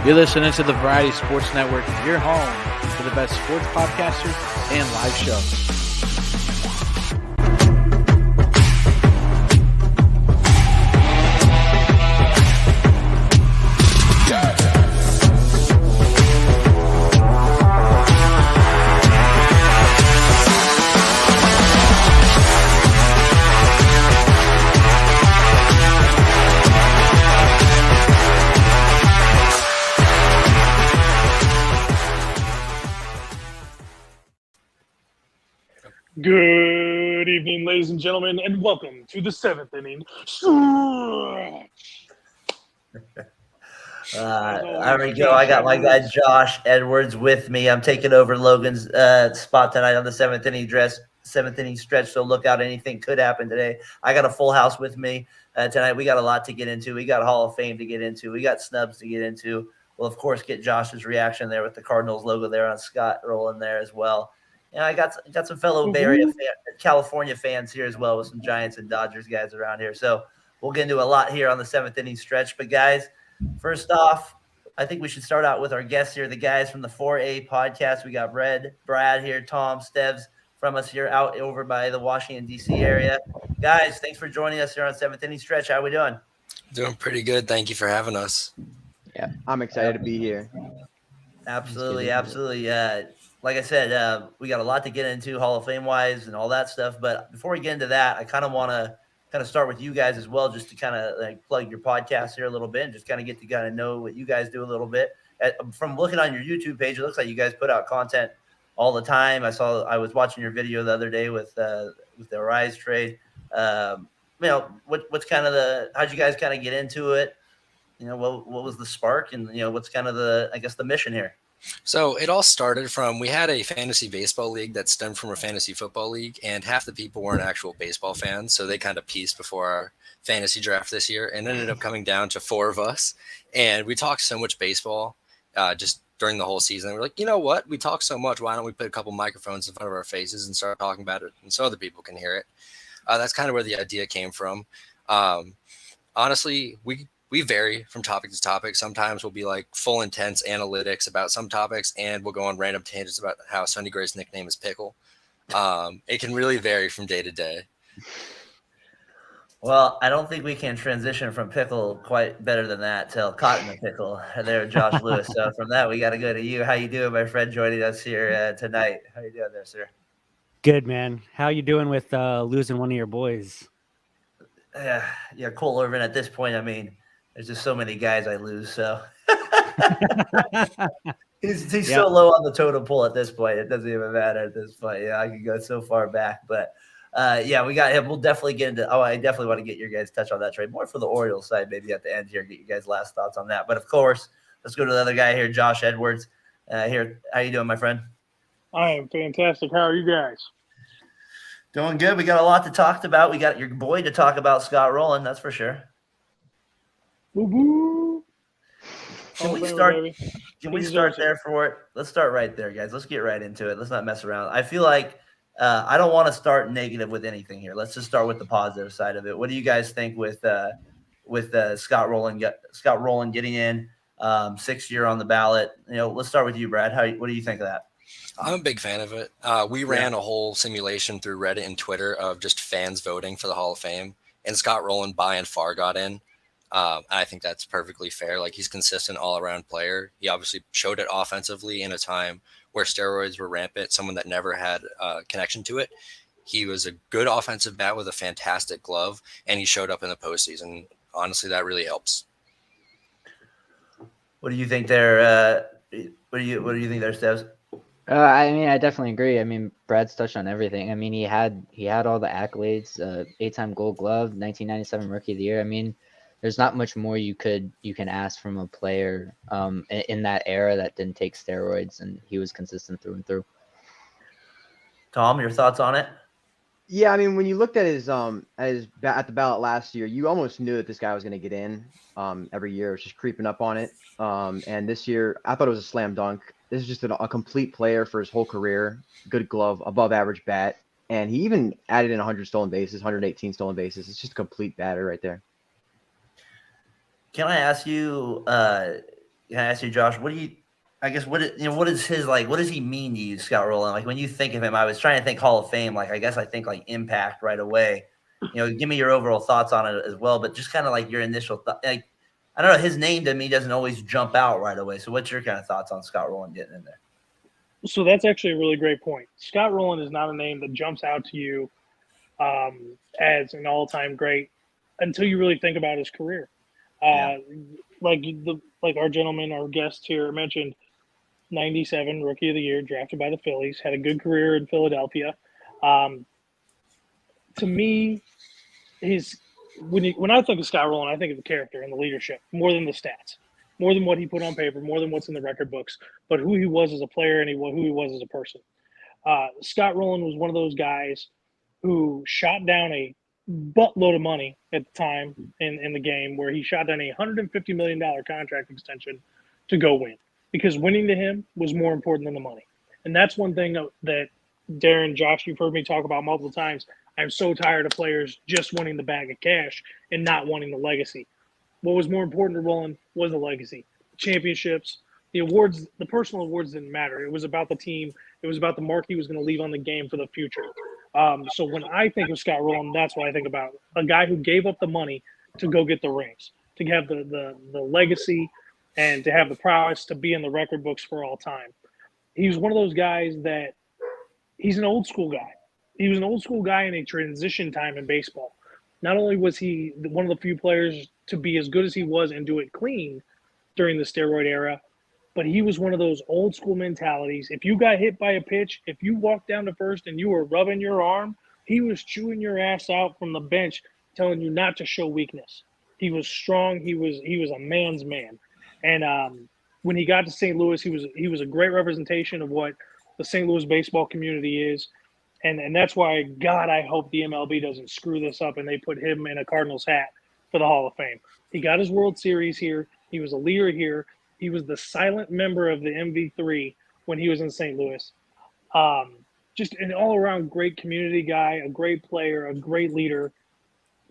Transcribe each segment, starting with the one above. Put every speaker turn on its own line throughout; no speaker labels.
You're listening to the Variety Sports Network, your home for the best sports podcasters and live shows.
Good evening, ladies and gentlemen, and welcome to the seventh inning.
There we go. I got my guy Josh Edwards with me. I'm taking over Logan's spot tonight on the seventh inning stretch. So look out, anything could happen today. I got a full house with me tonight. We got a lot to get into. We got Hall of Fame to get into. We got snubs to get into. We'll of course get Josh's reaction there with the Cardinals logo there on Scott Rolen there as well. Yeah, I got some fellow Bay Area California fans here as well with some Giants and Dodgers guys around here. So we'll get into a lot here on the seventh inning stretch. But guys, first off, I think we should start out with our guests here, the guys from the 4A podcast. We got Brad here, Tom, Steves from us here out over by the Washington, D.C. area. Guys, thanks for joining us here on seventh inning stretch. How we doing?
Doing pretty good. Thank you for having us.
Yeah, I'm excited to be here.
Absolutely. Like I said, we got a lot to get into Hall of Fame wise and all that stuff. But before we get into that, I kind of want to start with you guys as well, just to kind of like plug your podcast here a little bit and just kind of get to kind of know what you guys do a little bit. From looking on your YouTube page, it looks like you guys put out content all the time. I was watching your video the other day with the Rise trade. What's kind of how'd you guys kind of get into it? What was the spark, and what's kind of the mission here?
So it all started from, we had a fantasy baseball league that stemmed from a fantasy football league, and half the people weren't actual baseball fans. So they kind of pieced before our fantasy draft this year and ended up coming down to four of us. And we talked so much baseball just during the whole season. We're like, you know what? We talk so much. Why don't we put a couple microphones in front of our faces and start talking about it, and so other people can hear it? That's kind of where the idea came from. Honestly, we vary from topic to topic. Sometimes we'll be like full intense analytics about some topics, and we'll go on random tangents about how Sonny Gray's nickname is Pickle. It can really vary from day to day.
Well, I don't think we can transition from Pickle quite better than that till Cotton the Pickle there, Josh Lewis. So from that, we got to go to you. How you doing, my friend, joining us here tonight? How you doing there, sir?
Good, man. How you doing with losing one of your boys?
Yeah, Cole Irvin at this point, I mean, there's just so many guys I lose, so he's so low on the totem pole at this point. It doesn't even matter at this point. Yeah, I can go so far back, but we got him. We'll definitely get into. I definitely want to get your guys' touch on that trade more for the Orioles side, maybe at the end here. Get you guys' last thoughts on that. But of course, let's go to the other guy here, Josh Edwards. Here, how you doing, my friend?
I am fantastic. How are you guys?
Doing good. We got a lot to talk about. We got your boy to talk about, Scott Rolen. That's for sure.
Woo-hoo.
Can we start there for it? Let's start right there, guys. Let's get right into it. Let's not mess around. I feel like I don't want to start negative with anything here. Let's just start with the positive side of it. What do you guys think with Scott Rolen getting in 6th year on the ballot? Let's start with you, Brad. What do you think of that?
I'm a big fan of it. We ran a whole simulation through Reddit and Twitter of just fans voting for the Hall of Fame, and Scott Rolen by and far got in. I think that's perfectly fair. Like, he's consistent all-around player. He obviously showed it offensively in a time where steroids were rampant, someone that never had a connection to it. He was a good offensive bat with a fantastic glove, and he showed up in the postseason. Honestly, that really helps.
What do you think there? What do you think there, Steves?
I definitely agree. Brad's touched on everything. He had all the accolades, 8-time Gold Glove, 1997 Rookie of the Year. There's not much more you can ask from a player in that era that didn't take steroids, and he was consistent through and through.
Tom, your thoughts on it?
Yeah, when you looked at his at the ballot last year, you almost knew that this guy was going to get in every year. It was just creeping up on it. And this year, I thought it was a slam dunk. This is just a complete player for his whole career. Good glove, above average bat. And he even added in 100 stolen bases, 118 stolen bases. It's just a complete batter right there.
Can I ask you, Can I ask you, Josh? What is his like? What does he mean to you, Scott Rolen? Like when you think of him, I was trying to think Hall of Fame. Like I guess I think like impact right away. Give me your overall thoughts on it as well, but just kind of like your initial thought. Like I don't know, his name to me doesn't always jump out right away. So what's your kind of thoughts on Scott Rolen getting in there?
So that's actually a really great point. Scott Rolen is not a name that jumps out to you as an all-time great until you really think about his career. Like our gentleman, our guest here mentioned, 97 Rookie of the Year, drafted by the Phillies, had a good career in Philadelphia. To me, when I think of Scott Rolen, I think of the character and the leadership more than the stats, more than what he put on paper, more than what's in the record books, but who he was as a player and who he was as a person. Scott Rolen was one of those guys who shot down a buttload of money at the time in the game, where he shot down a $150 million contract extension to go win, because winning to him was more important than the money. And that's one thing that Darren, Josh, you've heard me talk about multiple times. I'm so tired of players just wanting the bag of cash and not wanting the legacy. What was more important to Rolen was the legacy, championships, the awards. The personal awards didn't matter. It was about the team. It was about the mark he was going to leave on the game for the future. So when I think of Scott Rolen, that's what I think about. A guy who gave up the money to go get the rings, to have the legacy, and to have the prowess to be in the record books for all time. He was one of those guys that he's an old school guy. He was an old school guy in a transition time in baseball. Not only was he one of the few players to be as good as he was and do it clean during the steroid era, but he was one of those old school mentalities. If you got hit by a pitch, if you walked down to first and you were rubbing your arm, he was chewing your ass out from the bench, telling you not to show weakness. He was strong. He was a man's man. And when he got to St. Louis, he was a great representation of what the St. Louis baseball community is. And that's why, God, I hope the MLB doesn't screw this up and they put him in a Cardinals hat for the Hall of Fame. He got his World Series here. He was a leader here. He was the silent member of the MV3 when he was in St. Louis. Just an all-around great community guy, a great player, a great leader.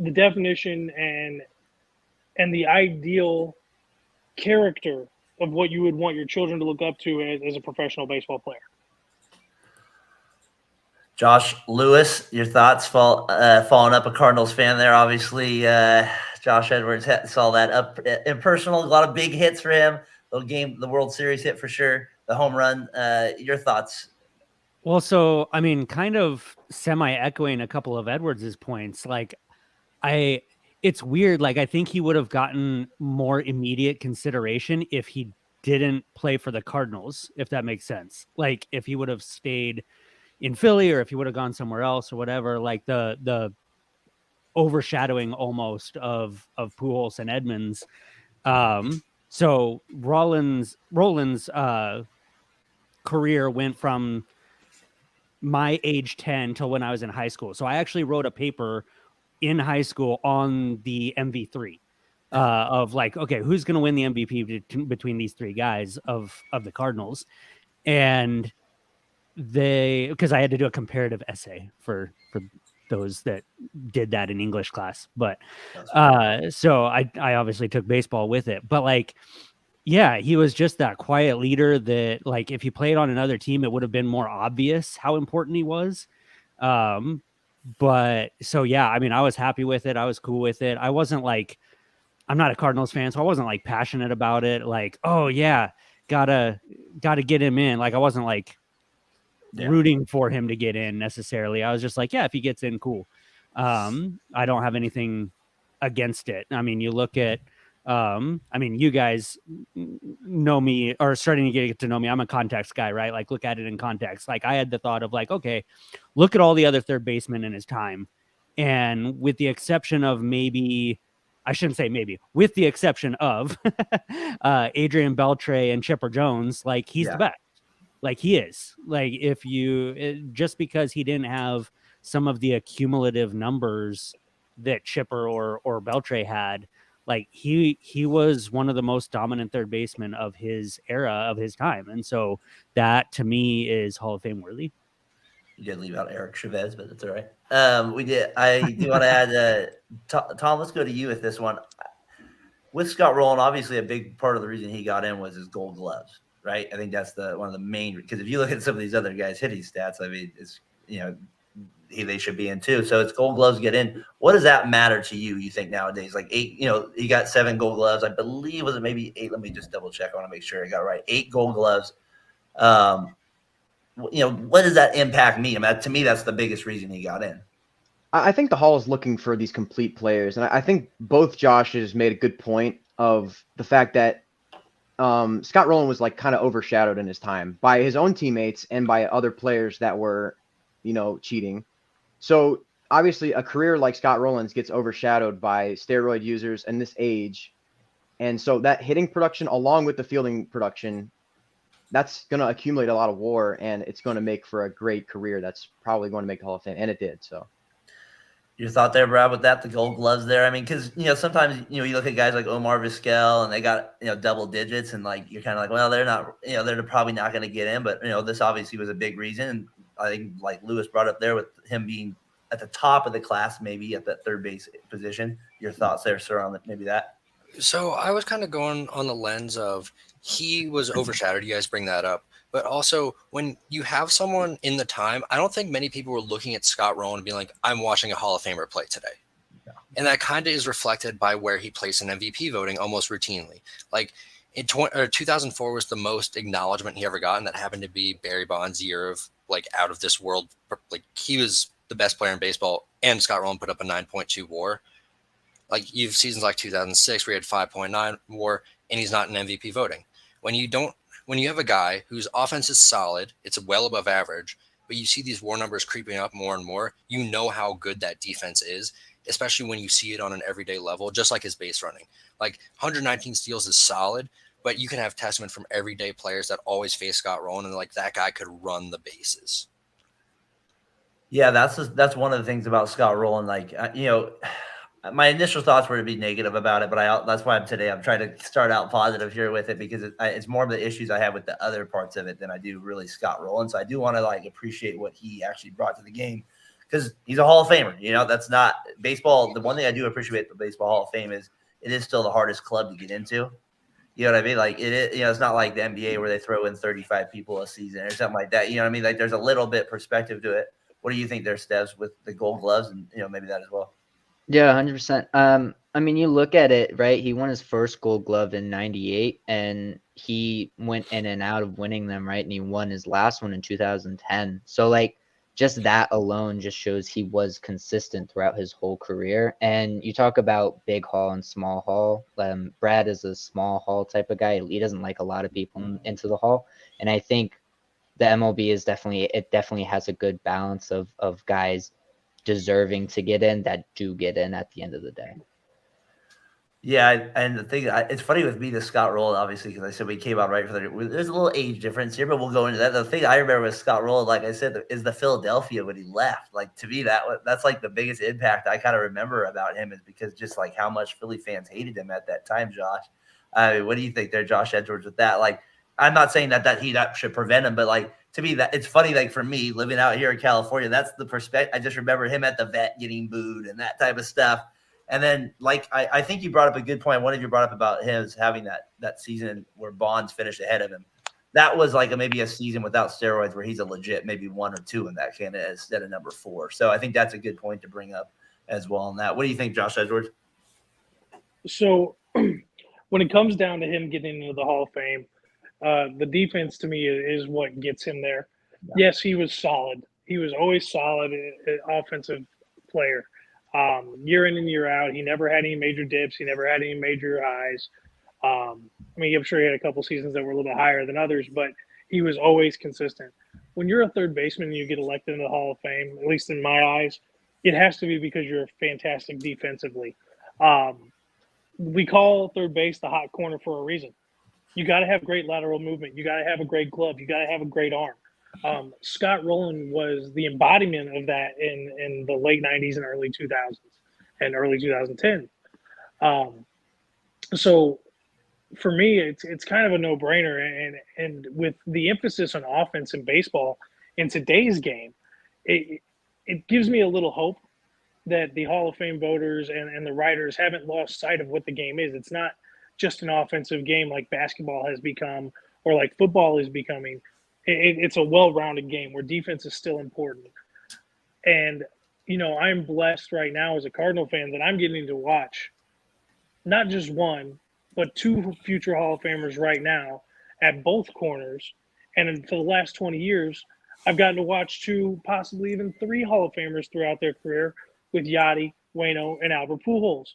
The definition and the ideal character of what you would want your children to look up to as a professional baseball player.
Josh Lewis, your thoughts? Following up a Cardinals fan there, obviously. Josh Edwards saw that up impersonal. A lot of big hits for him. The World Series hit for sure. The home run. Your thoughts?
Well, so I mean, kind of semi-echoing a couple of Edwards' points. Like, it's weird. Like, I think he would have gotten more immediate consideration if he didn't play for the Cardinals, if that makes sense. Like, if he would have stayed in Philly, or if he would have gone somewhere else or whatever, like the overshadowing almost of Pujols and Edmonds. So Rolen's career went from my age 10 till when I was in high school. So I actually wrote a paper in high school on the MV3 of like, okay, who's going to win the MVP between these three guys of the Cardinals. And because I had to do a comparative essay for those that did that in English class, but so I obviously took baseball with it. But like, yeah, he was just that quiet leader that, like, if he played on another team, it would have been more obvious how important he was. But so yeah, I mean, I was happy with it. I was cool with it. I wasn't like, I'm not a Cardinals fan, so I wasn't like passionate about it. Like, oh yeah, gotta get him in. Like, I wasn't like rooting for him to get in necessarily. I was just like, yeah, if he gets in, cool. I don't have anything against it. I mean, you look at, I mean, you guys know me, or starting to get to know me. I'm a context guy, right? Like, look at it in context. Like, I had the thought of like, okay, look at all the other third basemen in his time. And with the exception of maybe, I shouldn't say maybe, with the exception of Adrian Beltre and Chipper Jones, like, he's the best. Like, he is. Like, if you just because he didn't have some of the accumulative numbers that Chipper or Beltre had, like, he was one of the most dominant third basemen of his era, of his time. And so that to me is Hall of Fame worthy.
You did leave out Eric Chavez, but that's all right. I do want to add, Tom, let's go to you with this one. with Scott Rolen, obviously a big part of the reason he got in was his Gold Gloves, right? I think that's one of the main, because if you look at some of these other guys' hitting stats, I mean, it's they should be in too. So it's Gold Gloves get in. What does that matter to you? You think nowadays, like 8? He got 7 Gold Gloves. I believe was it maybe 8? Let me just double check. I want to make sure I got it right. 8 Gold Gloves. What does that impact me? I mean, to me, that's the biggest reason he got in.
I think the Hall is looking for these complete players, and I think both Joshes made a good point of the fact that Scott Rolen was like kind of overshadowed in his time by his own teammates and by other players that were, cheating. So obviously, a career like Scott Rolen's gets overshadowed by steroid users and this age, and so that hitting production along with the fielding production, that's going to accumulate a lot of WAR, and it's going to make for a great career. That's probably going to make the Hall of Fame, and it did. So.
Your thought there, Brad, with that, the Gold Gloves there? I mean, because, sometimes, you look at guys like Omar Vizquel and they got, double digits, and like, you're kind of like, well, they're not, they're probably not going to get in. But, this obviously was a big reason. And I think like Lewis brought up there with him being at the top of the class, maybe at that third base position. Your thoughts there, sir, on maybe that?
So I was kind of going on the lens of he was overshadowed. You guys bring that up. But also, when you have someone in the time, I don't think many people were looking at Scott Rolen and being like, I'm watching a Hall of Famer play today. Yeah. And that kind of is reflected by where he placed in MVP voting almost routinely. Like, in 2004 was the most acknowledgement he ever got, and that happened to be Barry Bonds' year of, like, out of this world. Like, he was the best player in baseball, and Scott Rolen put up a 9.2 WAR. Like, you've seasons like 2006 where he had 5.9 WAR, and he's not in MVP voting. When you have a guy whose offense is solid, it's well above average, but you see these WAR numbers creeping up more and more, you know how good that defense is, especially when you see it on an everyday level, just like his base running. Like 119 steals is solid, but you can have testament from everyday players that always face Scott Rolen, and like that guy could run the bases.
Yeah, that's one of the things about Scott Rolen. Like, my initial thoughts were to be negative about it, but that's why I'm trying to start out positive here with it, because it's more of the issues I have with the other parts of it than I do really Scott Rolen. So I do want to like appreciate what he actually brought to the game, because he's a Hall of Famer. That's not baseball. The one thing I do appreciate the Baseball Hall of Fame is it is still the hardest club to get into. You know what I mean? Like it is, it's not like the NBA where they throw in 35 people a season or something like that. You know what I mean? Like there's a little bit perspective to it. What do you think there, Steves, with the Gold Gloves and maybe that as well?
Yeah, 100%. I mean, you look at it, right? He won his first Gold Glove in '98, and he went in and out of winning them, right? And he won his last one in 2010. So, like, just that alone just shows he was consistent throughout his whole career. And you talk about big Hall and small Hall. Brad is a small Hall type of guy. He doesn't like a lot of people into the Hall. And I think the MLB is definitely has a good balance of guys deserving to get in that do get in at the end of the day.
Yeah, and the thing, it's funny with me, the Scott Rolen, obviously, because I said we came out right for there's a little age difference here, but we'll go into that. The thing I remember with Scott Rolen, like I said, is the Philadelphia when he left. Like, to me, that's like the biggest impact I kind of remember about him, is because just like how much Philly fans hated him at that time, Josh. What do you think there, Josh Edwards, with that? Like, I'm not saying that should prevent him, but like, to me, that it's funny, like for me living out here in California, that's the perspective. I just remember him at the vet getting booed and that type of stuff. And then, like, I think you brought up a good point. One of you brought up about him having that season where Bonds finished ahead of him. That was like maybe a season without steroids where he's a legit maybe 1 or 2 in that candidate instead of number 4. So I think that's a good point to bring up as well on that. What do you think, Josh Edwards?
So when it comes down to him getting into the Hall of Fame, the defense to me is what gets him there. Yeah. Yes, he was solid. He was always solid, offensive player. Year in and year out, he never had any major dips. He never had any major highs. I mean, I'm sure he had a couple seasons that were a little bit higher than others, but he was always consistent. When you're a third baseman and you get elected into the Hall of Fame, at least in my eyes, it has to be because you're fantastic defensively. We call third base the hot corner for a reason. You got to have great lateral movement. You got to have a great glove. You got to have a great arm. Scott Rolen was the embodiment of that in the late 90s and early 2000s and early 2010. So for me, it's kind of a no-brainer. And with the emphasis on offense in baseball in today's game, it gives me a little hope that the Hall of Fame voters and the writers haven't lost sight of what the game is. It's not just an offensive game like basketball has become or like football is becoming. It's a well-rounded game where defense is still important. And, I'm blessed right now as a Cardinal fan that I'm getting to watch not just one, but two future Hall of Famers right now at both corners. And for the last 20 years, I've gotten to watch two, possibly even three Hall of Famers throughout their career with Yachty, Waino, and Albert Pujols.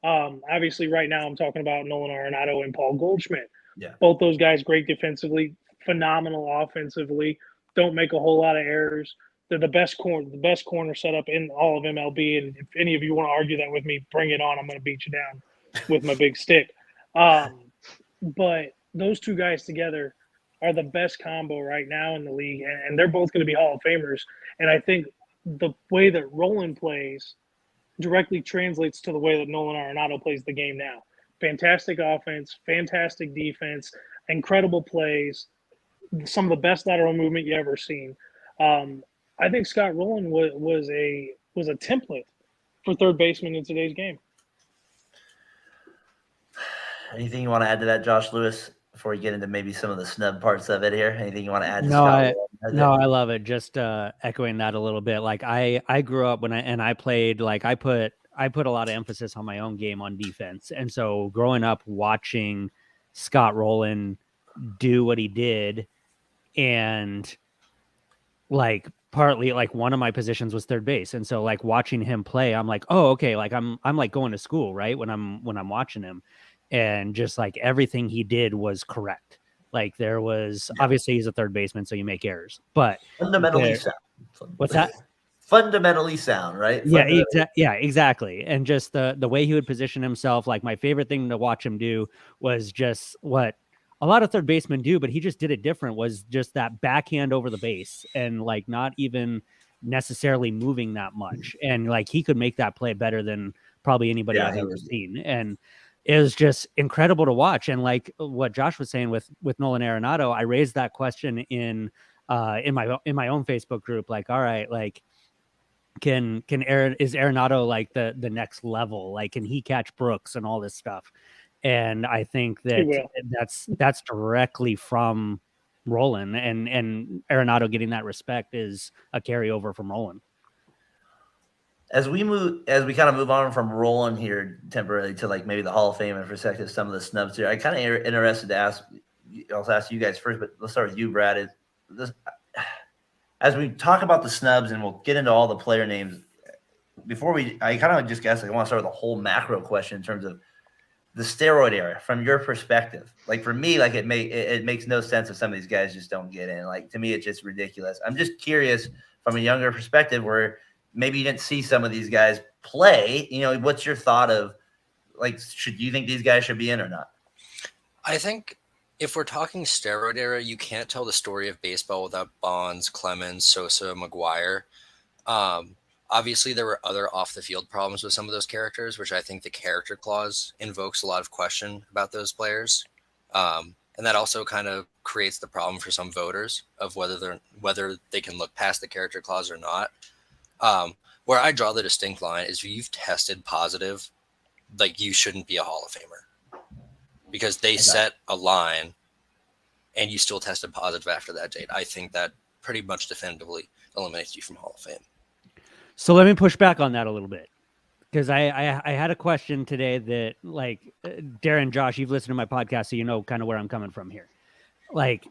Obviously, right now I'm talking about Nolan Arenado and Paul Goldschmidt.
Yeah.
Both those guys great defensively, phenomenal offensively, don't make a whole lot of errors. They're the best corner setup in all of MLB. And if any of you want to argue that with me, bring it on. I'm going to beat you down with my big stick. But those two guys together are the best combo right now in the league, and they're both going to be Hall of Famers. And I think the way that Rolen plays directly translates to the way that Nolan Arenado plays the game now. Fantastic offense, fantastic defense, incredible plays, some of the best lateral movement you ever seen. I think Scott Rolen was a template for third baseman in today's game.
Anything you want to add to that, Josh Lewis, before we get into maybe some of the snub parts of it here? Anything you want to add to Scott Rolen?
No, I love it. Just echoing that a little bit. Like I grew up I played, like I put a lot of emphasis on my own game on defense. And so growing up watching Scott Rolen do what he did, and like partly like one of my positions was third base. And so like watching him play, I'm like, oh, okay. Like I'm like going to school, right? When I'm watching him, and just like everything he did was correct. Like there was obviously he's a third baseman, so you make errors, but
fundamentally sound.
What's that?
Fundamentally sound, right?
Yeah, exactly. And just the way he would position himself. Like my favorite thing to watch him do was just what a lot of third basemen do, but he just did it different, was just that backhand over the base and like not even necessarily moving that much. And like he could make that play better than probably anybody I've ever seen. And it was just incredible to watch. And like what Josh was saying with Nolan Arenado, I raised that question in my own Facebook group. Like, all right, like is Arenado like the next level? Like, can he catch Brooks and all this stuff? And I think that's directly from Rolen, and Arenado getting that respect is a carryover from Rolen.
As we kind of move on from Rolen here temporarily to like maybe the Hall of Fame and for a second some of the snubs here, I kind of interested to ask. I'll ask you guys first, but let's start with you, Brad. As we talk about the snubs, and we'll get into all the player names. I kind of just guess I want to start with a whole macro question in terms of the steroid era from your perspective. Like for me, like it makes no sense if some of these guys just don't get in. Like to me, it's just ridiculous. I'm just curious from a younger perspective where maybe you didn't see some of these guys play. What's your thought of like, should you think these guys should be in or not?
I think if we're talking steroid era, you can't tell the story of baseball without Bonds, Clemens, Sosa, McGuire. Obviously, there were other off-the-field problems with some of those characters, which I think the character clause invokes a lot of question about those players. And that also kind of creates the problem for some voters of whether they can look past the character clause or not. Where I draw the distinct line is if you've tested positive, like you shouldn't be a Hall of Famer because they set a line and you still tested positive after that date. I think that pretty much definitively eliminates you from Hall of Fame.
So let me push back on that a little bit, because I had a question today that, like, Darren, Josh, you've listened to my podcast, so you know kind of where I'm coming from here. Like,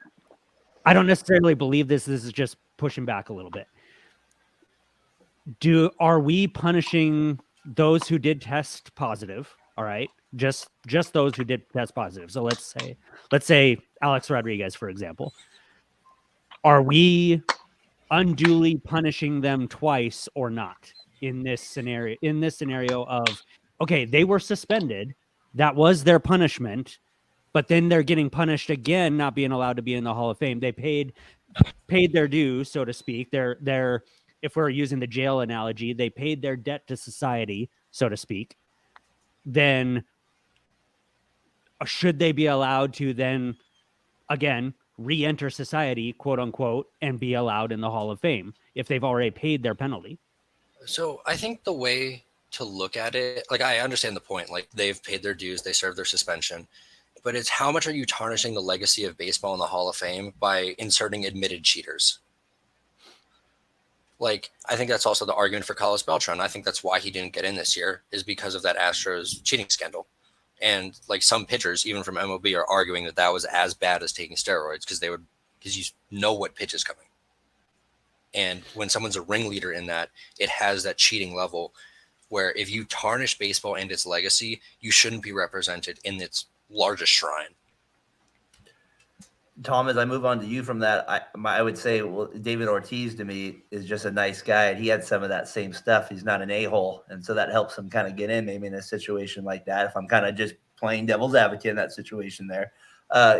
I don't necessarily believe this. This is just pushing back a little bit. Are we punishing those who did test positive? All right, just those who did test positive. So let's say Alex Rodriguez, for example. Are we unduly punishing them twice or not in this scenario of, okay, they were suspended, that was their punishment, but then they're getting punished again, not being allowed to be in the Hall of Fame. They paid their dues, so to speak. They're if we're using the jail analogy, they paid their debt to society, so to speak. Then should they be allowed to then again re-enter society, quote unquote, and be allowed in the Hall of Fame if they've already paid their penalty?
So I think the way to look at it, like I understand the point, like they've paid their dues, they served their suspension, but it's how much are you tarnishing the legacy of baseball in the Hall of Fame by inserting admitted cheaters? Like, I think that's also the argument for Carlos Beltran. I think that's why he didn't get in this year, is because of that Astros cheating scandal. And like some pitchers, even from MLB, are arguing that that was as bad as taking steroids because you know what pitch is coming. And when someone's a ringleader in that, it has that cheating level where if you tarnish baseball and its legacy, you shouldn't be represented in its largest shrine.
Tom, as I move on to you from that, I would say, well, David Ortiz to me is just a nice guy, and he had some of that same stuff. He's not an a-hole, and so that helps him kind of get in maybe in a situation like that. If I'm kind of just playing devil's advocate in that situation there,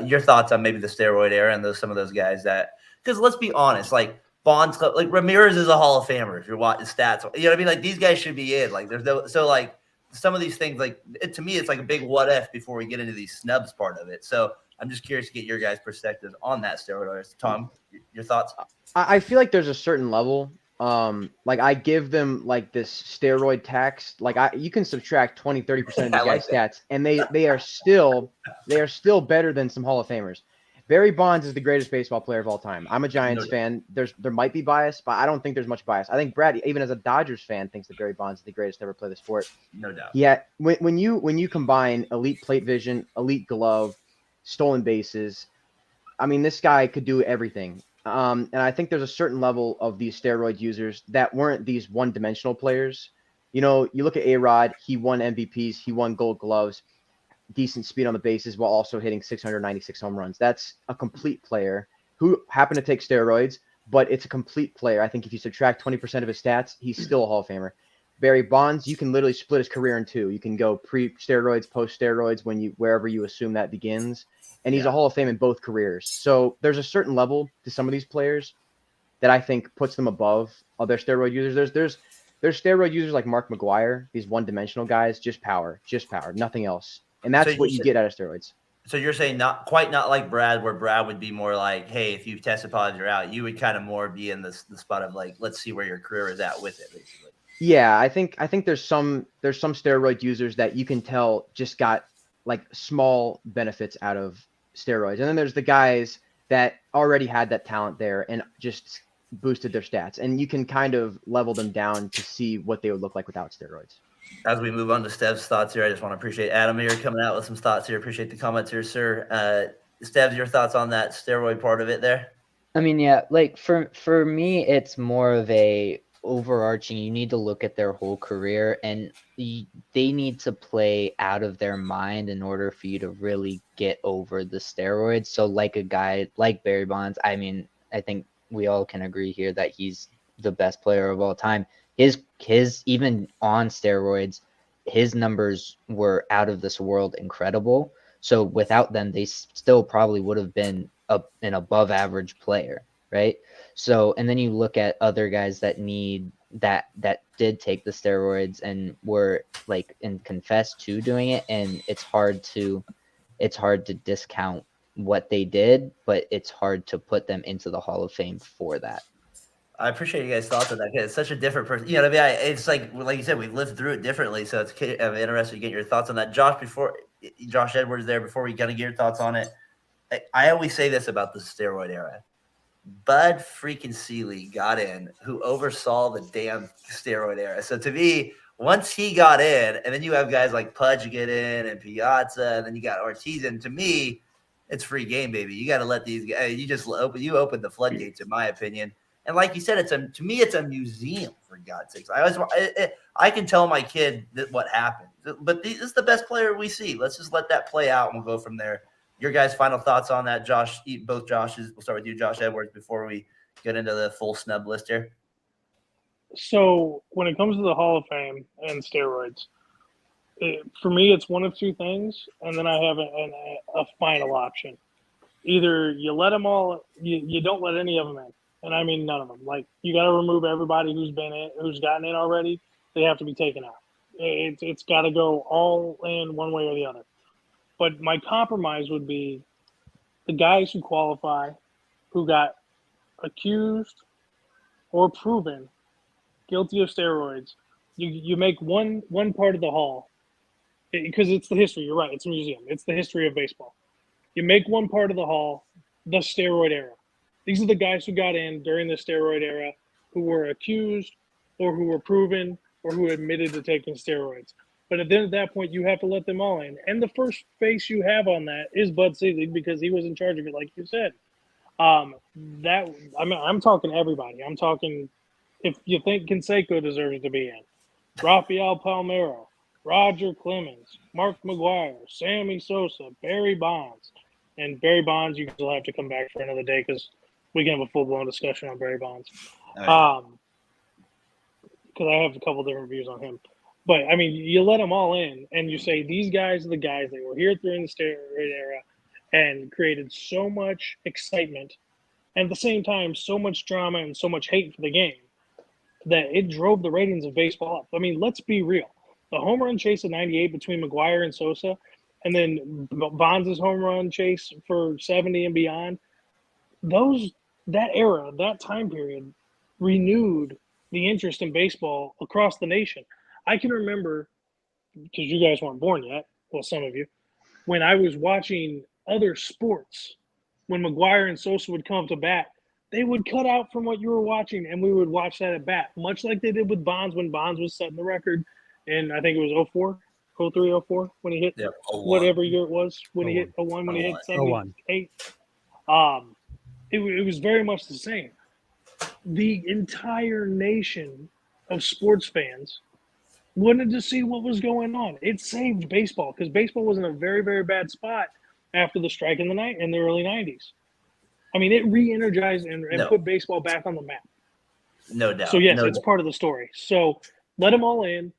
your thoughts on maybe the steroid era and some of those guys that, because let's be honest, like Bonds, like Ramirez is a Hall of Famer. If you're watching stats, you know what I mean. Like these guys should be in. Like there's no, so like some of these things, like to me, it's like a big what if before we get into these snubs part of it. So I'm just curious to get your guys' perspective on that steroid. Tom, your thoughts?
I feel like there's a certain level. Like I give them like this steroid tax. Like you can subtract 20, 30% of these guys' stats, and they are still better than some Hall of Famers. Barry Bonds is the greatest baseball player of all time. I'm a Giants fan. There might be bias, but I don't think there's much bias. I think Brad, even as a Dodgers fan, thinks that Barry Bonds is the greatest to ever play the sport.
No doubt.
Yeah, when you combine elite plate vision, elite glove, stolen bases, I mean, this guy could do everything. And I think there's a certain level of these steroid users that weren't these one-dimensional players. You know, you look at A-Rod, he won MVPs, he won Gold Gloves, decent speed on the bases while also hitting 696 home runs. That's a complete player who happened to take steroids, but it's a complete player. I think if you subtract 20% of his stats, he's still a Hall of Famer. Barry Bonds, you can literally split his career in two. You can go pre-steroids, post-steroids, wherever you assume that begins. And he's a Hall of Fame in both careers. So there's a certain level to some of these players that I think puts them above other steroid users. There's steroid users like Mark McGwire, these one-dimensional guys, just power, nothing else. And that's what you get out of steroids.
So you're saying not like Brad, where Brad would be more like, hey, if you've tested positive, you're out. You would kind of more be in the spot of like, let's see where your career is at with it, basically.
Yeah, I think there's some steroid users that you can tell just got like small benefits out of steroids. And then there's the guys that already had that talent there and just boosted their stats. And you can kind of level them down to see what they would look like without steroids.
As we move on to Stev's thoughts here, I just want to appreciate Adam here coming out with some thoughts here. Appreciate the comments here, sir. Stev, your thoughts on that steroid part of it there?
I mean, yeah, like for me, it's more of a overarching. You need to look at their whole career, and they need to play out of their mind in order for you to really get over the steroids. So like a guy like Barry Bonds, I mean, I think we all can agree here that he's the best player of all time. His even on steroids, his numbers were out of this world incredible. So without them, they still probably would have been an above average player, right? So, and then you look at other guys that did take the steroids and were like and confessed to doing it, and it's hard to discount what they did, but it's hard to put them into the Hall of Fame for that.
I appreciate you guys' thoughts on that. It's such a different person. You know what I mean? It's like you said, we've lived through it differently. So I'm interested to get your thoughts on that. Josh Edwards there, before we kind of get your thoughts on it. I always say this about the steroid era. Bud freaking Seeley got in, who oversaw the damn steroid era. So to me, once he got in, and then you have guys like Pudge get in and Piazza, and then you got Ortiz in, to me, it's free game, baby. You got to let these guys, you open the floodgates, in my opinion. And like you said, to me, it's a museum, for God's sakes. I can tell my kid what happened, but this is the best player we see. Let's just let that play out, and we'll go from there. Your guys' final thoughts on that, Josh? Both Joshes. We'll start with you, Josh Edwards, before we get into the full snub list here.
So when it comes to the Hall of Fame and steroids, for me, it's one of two things, and then I have a final option. Either you let them all, you don't let any of them in. And I mean none of them. Like, you got to remove everybody who's gotten in already. They have to be taken out. It's got to go all in one way or the other. But my compromise would be the guys who qualify, who got accused or proven guilty of steroids, You make one part of the hall because it's the history. You're right. It's a museum. It's the history of baseball. You make one part of the hall the steroid era. These are the guys who got in during the steroid era, who were accused or who were proven or who admitted to taking steroids. But at that point, you have to let them all in. And the first face you have on that is Bud Selig because he was in charge of it, like you said. I'm talking everybody. I'm talking if you think Canseco deserves to be in, Rafael Palmeiro, Roger Clemens, Mark McGuire, Sammy Sosa, Barry Bonds. And Barry Bonds, you guys will have to come back for another day because we can have a full-blown discussion on Barry Bonds. Because I have a couple different views on him. But, I mean, you let them all in, and you say these guys are the guys that were here during the steroid era and created so much excitement and at the same time so much drama and so much hate for the game that it drove the ratings of baseball up. I mean, let's be real. The home run chase of 98 between McGuire and Sosa and then Bonds' home run chase for 70 and beyond, that era, that time period renewed the interest in baseball across the nation. I can remember, because you guys weren't born yet, well, some of you, when I was watching other sports, when McGuire and Sosa would come to bat, they would cut out from what you were watching, and we would watch that at bat, much like they did with Bonds when Bonds was setting the record. And I think it was 04, 03, 04, when he hit whatever year it was, when he hit 01, when he hit 78. It was very much the same. The entire nation of sports fans wanted to see what was going on. It saved baseball because baseball was in a very, very bad spot after the strike in the early 90s. I mean, it re-energized and put baseball back on the map.
No doubt.
So, yes, it's part of the story. So, let them all in,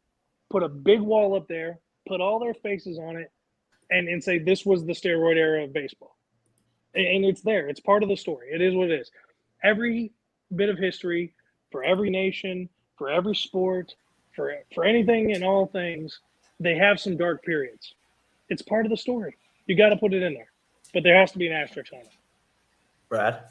put a big wall up there, put all their faces on it, and say this was the steroid era of baseball. And it's there. It's part of the story. It is what it is. Every bit of history for every nation, for every sport, for anything and all things, they have some dark periods. It's part of the story. You got to put it in there. But there has to be an asterisk on it.
Brad?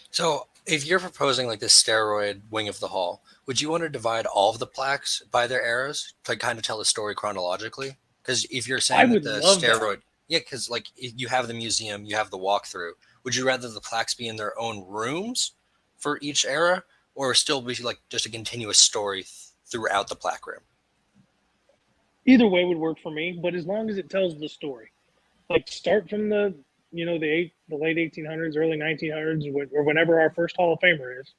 So if you're proposing like this steroid wing of the hall, would you want to divide all of the plaques by their eras to kind of tell the story chronologically? Because if you're saying that the steroid, because like you have the museum, you have the walkthrough, would you rather the plaques be in their own rooms for each era or still be like just a continuous story throughout the plaque room?
Either way would work for me, but as long as it tells the story. Like start from the late 1800s, early 1900s, or whenever our first Hall of Famer is,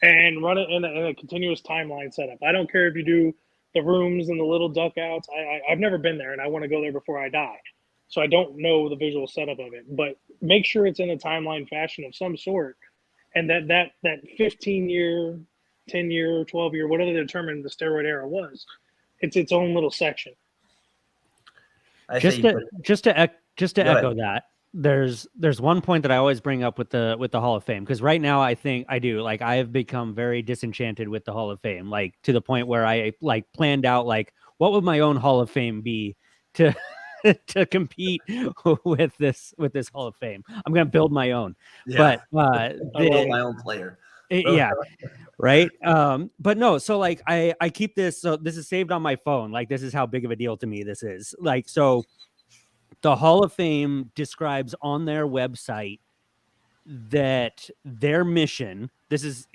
and run it in a continuous timeline setup. I don't care if you do the rooms and the little duckouts. I've never been there, and I want to go there before I die. So I don't know the visual setup of it, but make sure it's in a timeline fashion of some sort, and that 15-year, 10-year, 12-year, whatever they determined the steroid era was, it's its own little section.
Just to echo that, there's one point that I always bring up with the Hall of Fame, because right now I think I do, like, I have become very disenchanted with the Hall of Fame, like to the point where I like planned out like what would my own Hall of Fame be to to compete with this Hall of Fame. I'm gonna build my own, but
I love my own player.
Right. But no, so like I keep this, so this is saved on my phone. Like this is how big of a deal to me this is. Like, so the Hall of Fame describes on their website that their mission, this is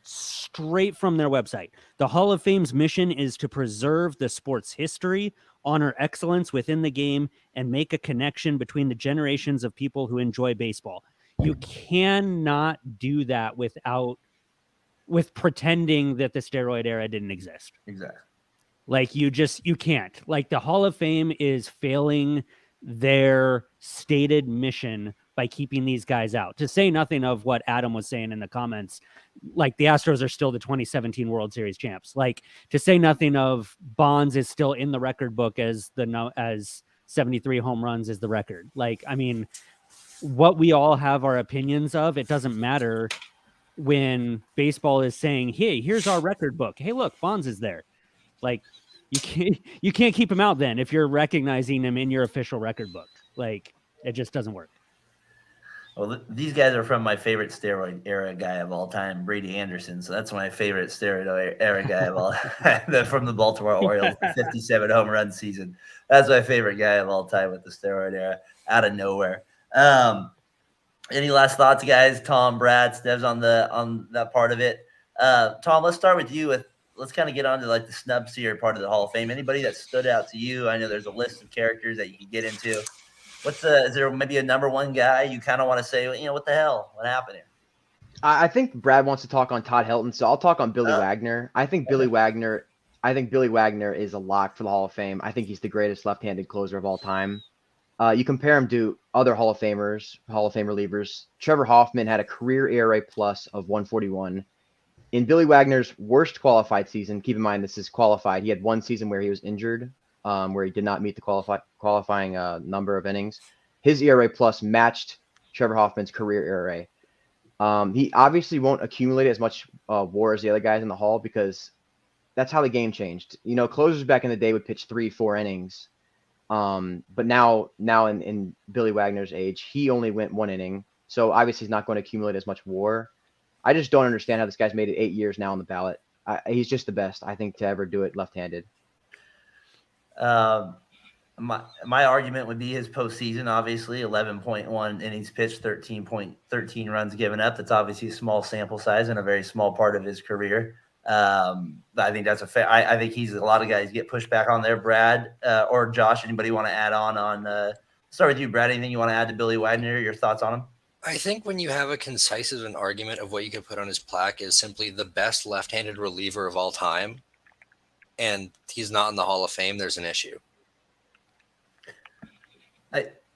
straight from their website. The Hall of Fame's mission is to preserve the sport's history, honor excellence within the game, and make a connection between the generations of people who enjoy baseball. You cannot do that with pretending that the steroid era didn't exist.
Exactly.
Like you can't. Like the Hall of Fame is failing their stated mission by keeping these guys out. To say nothing of what Adam was saying in the comments, like the Astros are still the 2017 World Series champs. Like to say nothing of Bonds is still in the record book as 73 home runs is the record. Like, I mean, what we all have our opinions of, it doesn't matter when baseball is saying, hey, here's our record book. Hey, look, Bonds is there. Like you can't keep him out then if you're recognizing him in your official record book. Like it just doesn't work.
Well, these guys are from my favorite steroid era guy of all time, Brady Anderson. So that's my favorite steroid era guy of all from the Baltimore Orioles, the 57 home run season. That's my favorite guy of all time with the steroid era out of nowhere. Any last thoughts, guys? Tom, Brad, Stevs on that part of it. Tom, let's start with you. Let's kind of get on to like the snubs here part of the Hall of Fame. Anybody that stood out to you? I know there's a list of characters that you can get into. Is there maybe a number one guy you kind of want to say, what the hell? What happened here?
I think Brad wants to talk on Todd Helton, so I'll talk on Billy Wagner. I think Billy Wagner is a lock for the Hall of Fame. I think he's the greatest left-handed closer of all time. You compare him to other Hall of Fame relievers. Trevor Hoffman had a career ERA plus of 141. In Billy Wagner's worst qualified season, keep in mind this is qualified. He had one season where he was injured, where he did not meet the qualifying number of innings. His ERA plus matched Trevor Hoffman's career ERA. He obviously won't accumulate as much WAR as the other guys in the Hall because that's how the game changed. Closers back in the day would pitch 3-4 innings. But now in Billy Wagner's age, he only went 1 inning. So obviously he's not going to accumulate as much WAR. I just don't understand how this guy's made it 8 years now on the ballot. He's just the best, I think, to ever do it left-handed.
My argument would be his postseason, obviously 11.1 innings pitched, 13 runs given up. That's obviously a small sample size and a very small part of his career. I think that's a fair. I think a lot of guys get pushed back on there. Brad or Josh, anybody want to add on? Start with you, Brad. Anything you want to add to Billy Wagner? Your thoughts on him?
I think when you have a concise of an argument of what you could put on his plaque is simply the best left-handed reliever of all time, and he's not in the Hall of Fame, there's an issue.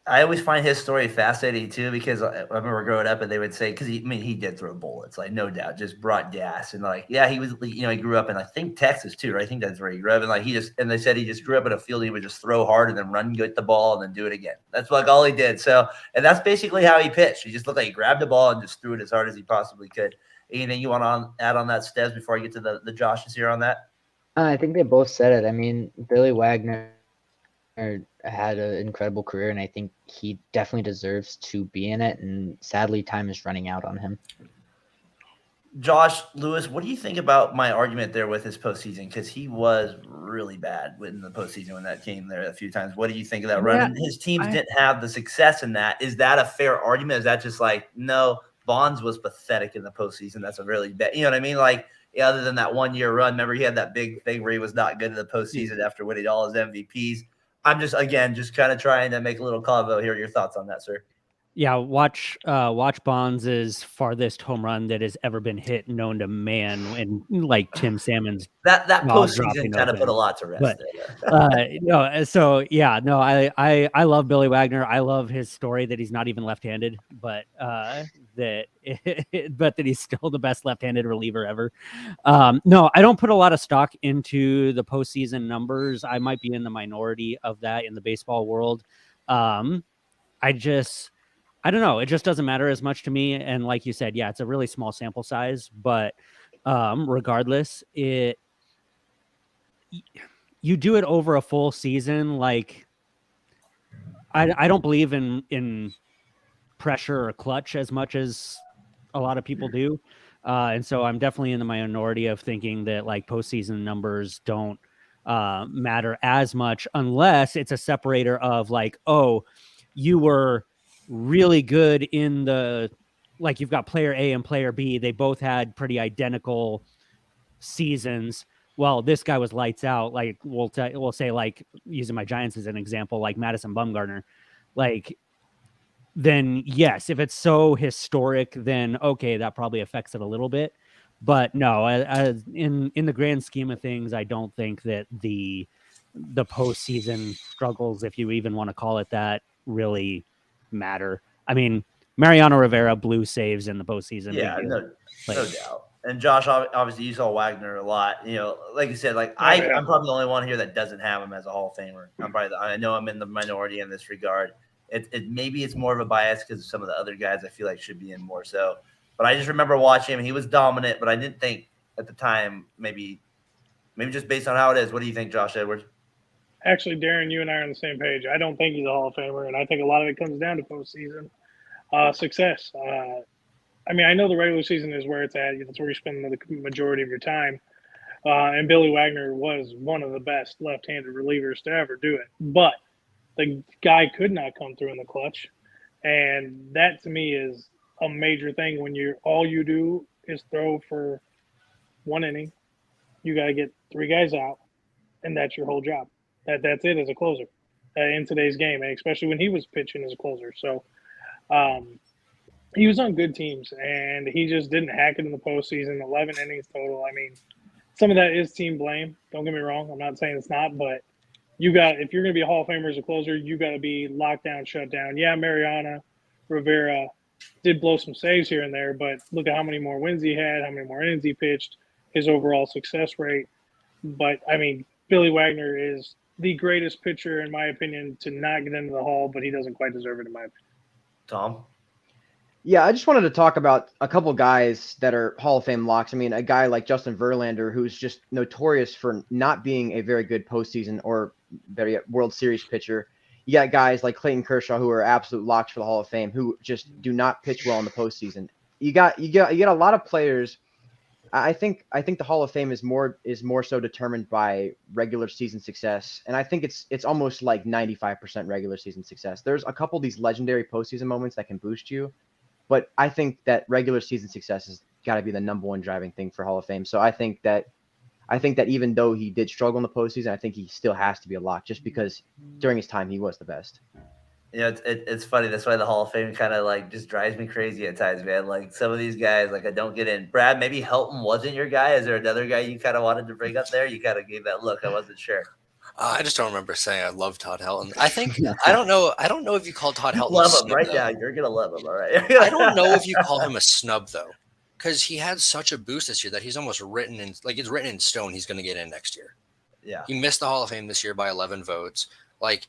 I always find his story fascinating too, because I remember growing up and they would say, because he did throw bullets, like no doubt, just brought gas. And like, yeah, he was, he grew up in, I think, Texas too, right? I think that's where he grew up. And like, they said he just grew up in a field. He would just throw hard and then run, get the ball and then do it again. That's like all he did. So, and that's basically how he pitched. He just looked like he grabbed the ball and just threw it as hard as he possibly could. Anything you want to add on that, Steves, before I get to the Joshes here on that?
I think they both said it. I mean, Billy Wagner had an incredible career, and I think he definitely deserves to be in it. And sadly, time is running out on him.
Josh, Lewis, what do you think about my argument there with his postseason? Because he was really bad in the postseason when that came there a few times. What do you think of that run? His teams didn't have the success in that. Is that a fair argument? Is that just like, no, Bonds was pathetic in the postseason? That's a really bad, you know what I mean? Like, yeah, other than that 1 year run, remember he had that big thing where he was not good in the postseason after winning all his MVPs. I'm just kind of trying to make a little convo here. Your thoughts on that, sir?
Yeah, watch Bonds' farthest home run that has ever been hit known to man, and like Tim Salmon's
that postseason kind of put a lot to rest.
I love Billy Wagner. I love his story that he's not even left-handed, but that he's still the best left-handed reliever ever. No, I don't put a lot of stock into the postseason numbers. I might be in the minority of that in the baseball world. I don't know. It just doesn't matter as much to me. And like you said, yeah, it's a really small sample size, but regardless, you do it over a full season. Like I don't believe in pressure or clutch as much as a lot of people do. And so I'm definitely in the minority of thinking that like postseason numbers don't matter as much unless it's a separator of like, oh, you were really good in like you've got player A and player B. They both had pretty identical seasons. Well, this guy was lights out. Like we'll say, like using my Giants as an example, like Madison Bumgarner, like then yes, if it's so historic, then okay, that probably affects it a little bit. But no, in the grand scheme of things, I don't think that the postseason struggles, if you even want to call it that, really matter. I mean, Mariano Rivera blew saves in the postseason.
Yeah, no doubt. And Josh, obviously, you saw Wagner a lot. Like you said, like I'm probably the only one here that doesn't have him as a Hall of Famer. I know I'm in the minority in this regard. Maybe it's more of a bias because some of the other guys I feel like should be in more so. But I just remember watching him. He was dominant, but I didn't think at the time maybe just based on how it is. What do you think, Josh Edwards?
Actually, Darren, you and I are on the same page. I don't think he's a Hall of Famer, and I think a lot of it comes down to postseason. Success. I mean, I know the regular season is where it's at. That's where you spend the majority of your time. And Billy Wagner was one of the best left-handed relievers to ever do it. But the guy could not come through in the clutch. And that to me is a major thing when all you do is throw for one inning. You got to get 3 guys out, and that's your whole job. That's it as a closer in today's game, and especially when he was pitching as a closer. So he was on good teams, and he just didn't hack it in the postseason. 11 innings total. I mean, some of that is team blame. Don't get me wrong. I'm not saying it's not, but if you're going to be a Hall of Famer as a closer, you got to be locked down, shut down. Yeah, Mariana Rivera did blow some saves here and there, but look at how many more wins he had, how many more innings he pitched, his overall success rate. But, I mean, Billy Wagner is the greatest pitcher, in my opinion, to not get into the Hall, but he doesn't quite deserve it, in my opinion.
Tom?
Yeah, I just wanted to talk about a couple guys that are Hall of Fame locks. I mean, a guy like Justin Verlander, who's just notorious for not being a very good postseason or better yet, World Series pitcher. You got guys like Clayton Kershaw who are absolute locks for the Hall of Fame who just do not pitch well in the postseason. You got a lot of players. I think the Hall of Fame is more so determined by regular season success, and I think it's almost like 95% regular season success. There's a couple of these legendary postseason moments that can boost you. But I think that regular season success has got to be the number one driving thing for Hall of Fame. So I think that even though he did struggle in the postseason, I think he still has to be a lock just because during his time he was the best.
You know, it's funny. That's why the Hall of Fame kind of like just drives me crazy at times, man. Like some of these guys, like I don't get in. Brad, maybe Helton wasn't your guy. Is there another guy you kind of wanted to bring up there? You kind of gave that look. I wasn't sure.
I just don't remember saying I love Todd Helton. I think I don't know if you call Todd Helton
love
a
him
snub,
right
though.
now. You're gonna love him, all right.
I don't know if you call him a snub though, because he had such a boost this year that he's almost written in stone. He's going to get in next year.
Yeah,
he missed the Hall of Fame this year by 11 votes. Like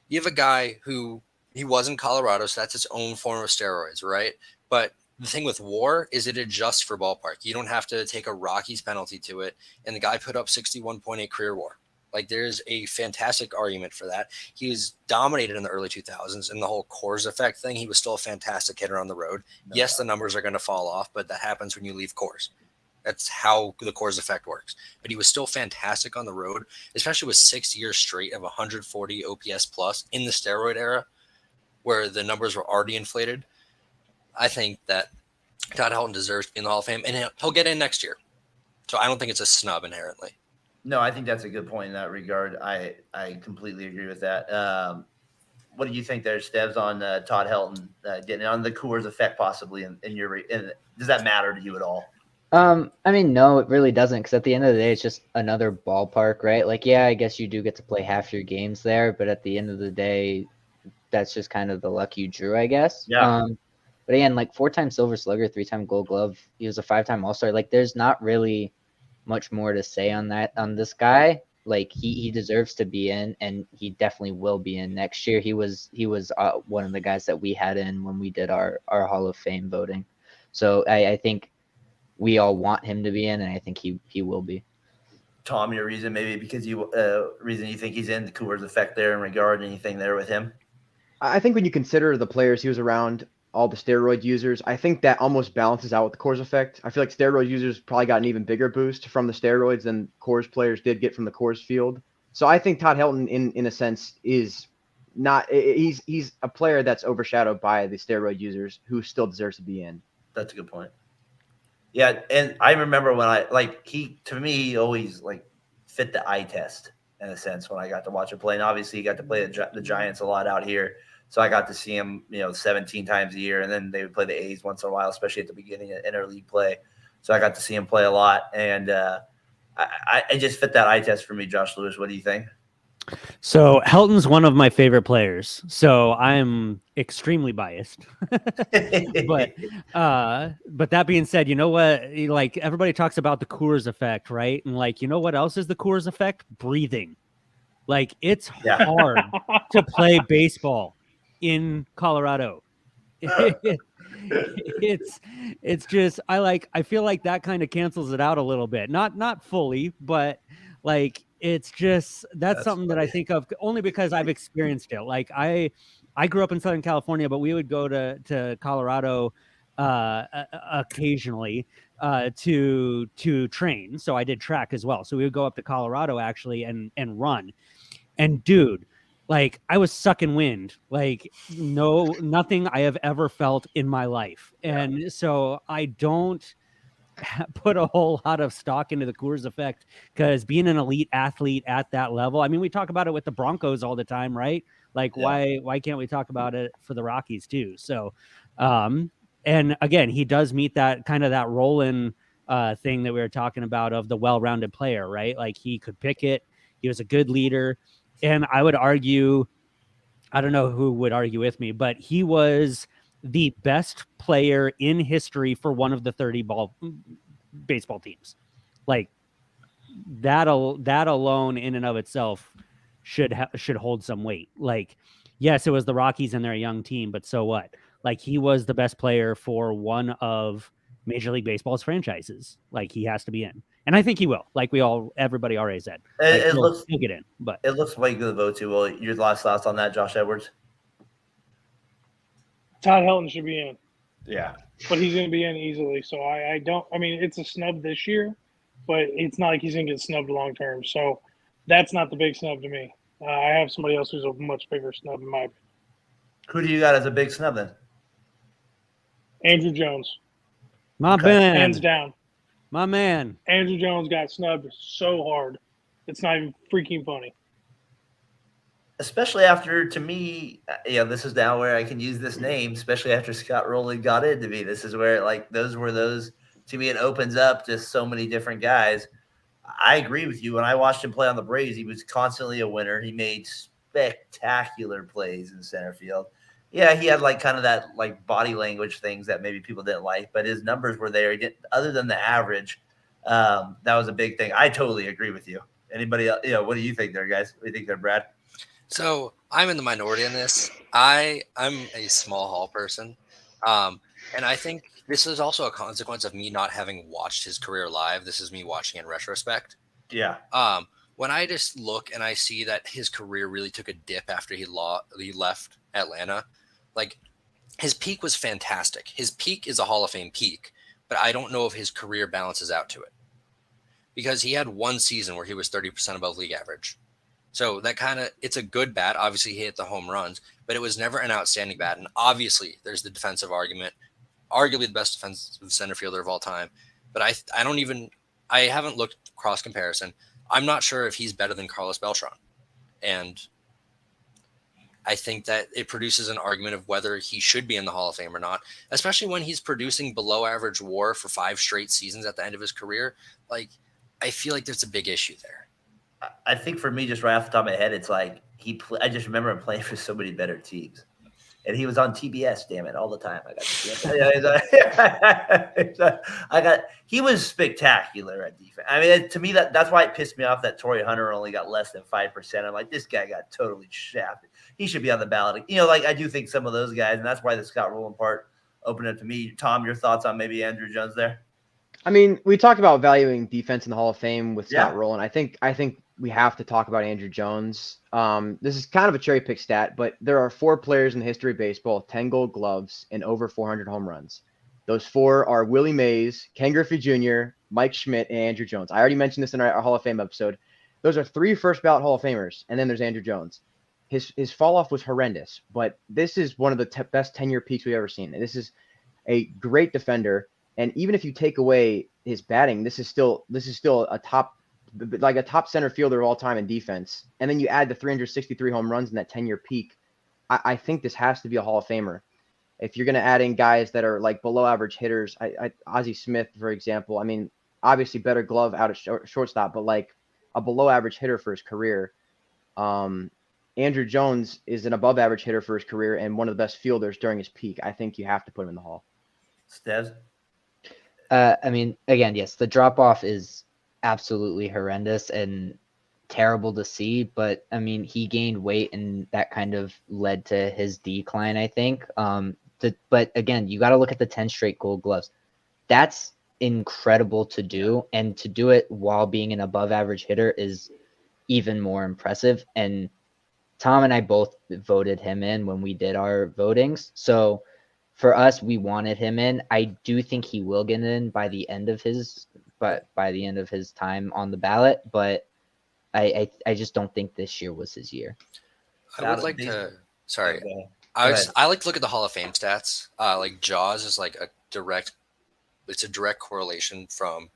you have a guy who he was in Colorado, so that's its own form of steroids, right? But the thing with WAR is it adjusts for ballpark. You don't have to take a Rockies penalty to it, and the guy put up 61.8 career WAR. Like there's a fantastic argument for that. He was dominated in the early 2000s and the whole Coors effect thing. He was still a fantastic hitter on the road. Yes, the numbers are going to fall off, but that happens when you leave Coors. That's how the Coors effect works. But he was still fantastic on the road, especially with 6 years straight of 140 OPS plus in the steroid era where the numbers were already inflated. I think that Todd Helton deserves to be in the Hall of Fame, and he'll get in next year. So I don't think it's a snub inherently.
No, I think that's a good point in that regard. I completely agree with that. What do you think there, Stevs, on Todd Helton getting on the Coors effect possibly in your does that matter to you at all?
I mean, no, it really doesn't, because at the end of the day, it's just another ballpark, right? Like, yeah, I guess you do get to play half your games there, but at the end of the day, that's just kind of the luck you drew, I guess.
Yeah.
But again, like 4-time Silver Slugger, 3-time Gold Glove, he was a 5-time All-Star. Like, there's not really much more to say on this guy. Like he deserves to be in, and he definitely will be in next year. He was one of the guys that we had in when we did our Hall of Fame voting. So I think we all want him to be in, and I think he will be.
Tom, your reason maybe because you think he's in the Coors effect there in regard to anything there with him?
I think when you consider the players he was around, all the steroid users, I think that almost balances out with the Coors effect. I feel like steroid users probably got an even bigger boost from the steroids than Coors players did get from the Coors field. So I think Todd Helton, in a sense, is not. He's a player that's overshadowed by the steroid users who still deserves to be in.
That's a good point. Yeah, and I remember when he always fit the eye test in a sense when I got to watch him play. And obviously, he got to play the Giants a lot out here. So I got to see him, 17 times a year, and then they would play the A's once in a while, especially at the beginning of interleague play. So I got to see him play a lot, and I just fit that eye test for me. Josh Lewis, what do you think?
So Helton's one of my favorite players. So I'm extremely biased. but that being said, you know what? Like everybody talks about the Coors effect, right? And you know what else is the Coors effect? Breathing. Like it's hard to play baseball in Colorado. It's just I feel like that kind of cancels it out a little bit. Not fully, but it's just that's something funny that I think of only because I've experienced it. I grew up in Southern California, but we would go to Colorado occasionally to train. So I did track as well. So we would go up to Colorado actually and run. And dude, like I was sucking wind, like nothing I have ever felt in my life. And so I don't put a whole lot of stock into the Coors effect, because being an elite athlete at that level, I mean, we talk about it with the Broncos all the time, right? Like why can't we talk about it for the Rockies too? So, and again, he does meet that kind of that Rolen thing that we were talking about of the well-rounded player, right? Like he could pick it. He was a good leader. And I would argue, I don't know who would argue with me, but he was the best player in history for one of the 30 baseball teams. Like that alone in and of itself should hold some weight. Like, yes, it was the Rockies and their young team, but so what? Like he was the best player for one of Major League Baseball's franchises. Like he has to be in. And I think he will. Like everybody already said. Like, he'll get in. But
it looks like the vote too. Well, your last thoughts on that, Josh Edwards?
Todd Helton should be in.
Yeah.
But he's going to be in easily. So I mean, it's a snub this year, but it's not like he's going to get snubbed long term. So that's not the big snub to me. I have somebody else who's a much bigger snub in my opinion.
Who do you got as a big snub then?
Andrew Jones.
My man.
Hands down.
My man.
Andrew Jones got snubbed so hard. It's not even freaking funny.
Especially after, to me, this is now where I can use this name, especially after Scott Rolen got into me. This is where, like, those, to me, it opens up just so many different guys. I agree with you. When I watched him play on the Braves, he was constantly a winner. He made spectacular plays in center field. Yeah, he had, like, kind of that, like, body language things that maybe people didn't like, but his numbers were there. He didn't, other than the average, that was a big thing. I totally agree with you. Anybody else? What do you think there, guys? What do you think there, Brad?
So I'm in the minority in this. I'm a small hall person. And I think this is also a consequence of me not having watched his career live. This is me watching in retrospect.
Yeah.
When I just look and I see that his career really took a dip after he left Atlanta, like his peak was fantastic. His peak is a Hall of Fame peak, but I don't know if his career balances out to it, because he had one season where he was 30% above league average. So that it's a good bat. Obviously, he hit the home runs, but it was never an outstanding bat. And obviously, there's the defensive argument, arguably the best defensive center fielder of all time. But I haven't looked cross comparison. I'm not sure if he's better than Carlos Beltran. And I think that it produces an argument of whether he should be in the Hall of Fame or not, especially when he's producing below average WAR for 5 straight seasons at the end of his career. Like, I feel like there's a big issue there.
I think for me, just right off the top of my head, it's like I just remember him playing for so many better teams, and he was on TBS. Damn it, all the time. He was spectacular at defense. I mean, to me, that's why it pissed me off that Torrey Hunter only got less than 5%. I'm like, this guy got totally shafted. He should be on the ballot. Like I do think some of those guys, and that's why the Scott Rolen part opened up to me. Tom, your thoughts on maybe Andrew Jones there?
I mean, we talked about valuing defense in the Hall of Fame with Scott Rolen. I think we have to talk about Andrew Jones. This is kind of a cherry pick stat, but there are 4 players in the history of baseball, 10 Gold Gloves and over 400 home runs. Those 4 are Willie Mays, Ken Griffey Jr., Mike Schmidt, and Andrew Jones. I already mentioned this in our Hall of Fame episode. Those are 3 first ballot Hall of Famers, and then there's Andrew Jones. His fall off was horrendous, but this is one of the best 10-year peaks we've ever seen. And this is a great defender. And even if you take away his batting, this is still a top center fielder of all time in defense. And then you add the 363 home runs in that 10-year peak. I think this has to be a Hall of Famer. If you're going to add in guys that are like below average hitters, Ozzie Smith, for example, I mean, obviously better glove out at shortstop, but like a below average hitter for his career. Andrew Jones is an above average hitter for his career and one of the best fielders during his peak. I think you have to put him in the Hall.
Stev?
I mean, again, yes, the drop off is absolutely horrendous and terrible to see, but I mean, he gained weight and that kind of led to his decline, I think. But again, you got to look at the 10 straight Gold Gloves. That's incredible to do, and to do it while being an above average hitter is even more impressive. And Tom and I both voted him in when we did our votings. So for us, we wanted him in. I do think he will get in by the end of his time on the ballot, but I just don't think this year was his year.
I would like to. Sorry,
Go
I
ahead.
like to look at the Hall of Fame stats. Like Jaws is like it's a direct correlation from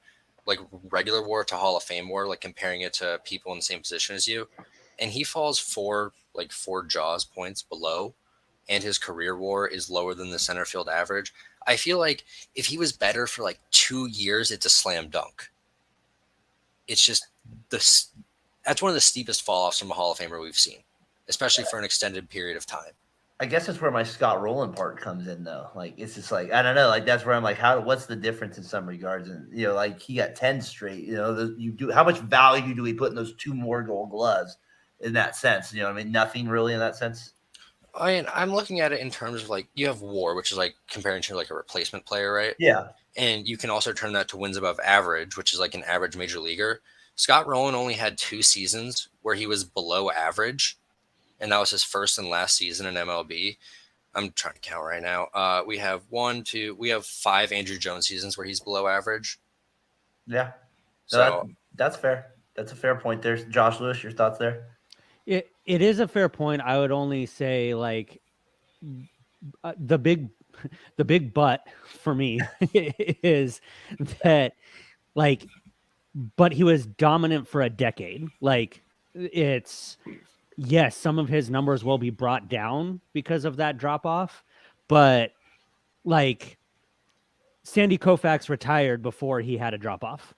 like regular war to Hall of Fame war, like comparing it to people in the same position as you. And he falls four Jaws points below, and his career war is lower than the center field average. I feel like if he was better for like 2 years, it's a slam dunk. It's just this. That's one of the steepest fall offs from a Hall of Famer we've seen, especially for an extended period of time.
I guess that's where my Scott Rolen part comes in, though. Like, it's just like, I don't know. Like, that's where I'm like, what's the difference in some regards? And, like he got 10 straight, how much value do we put in those 2 more gold gloves in that sense? I mean, nothing really in that sense.
I mean, I'm looking at it in terms of like, you have WAR, which is like comparing to like a replacement player, right?
Yeah.
And you can also turn that to wins above average, which is like an average major leaguer. Scott Rolen only had 2 seasons where he was below average, and that was his first and last season in MLB. I'm trying to count right now. We have 5 Andrew Jones seasons where he's below average.
Yeah.
So
that's fair. That's a fair point there. Josh Lewis, your thoughts there?
It is a fair point. I would only say like the big but for me is that like, but he was dominant for a decade. Like yes, some of his numbers will be brought down because of that drop off, but like Sandy Koufax retired before he had a drop off.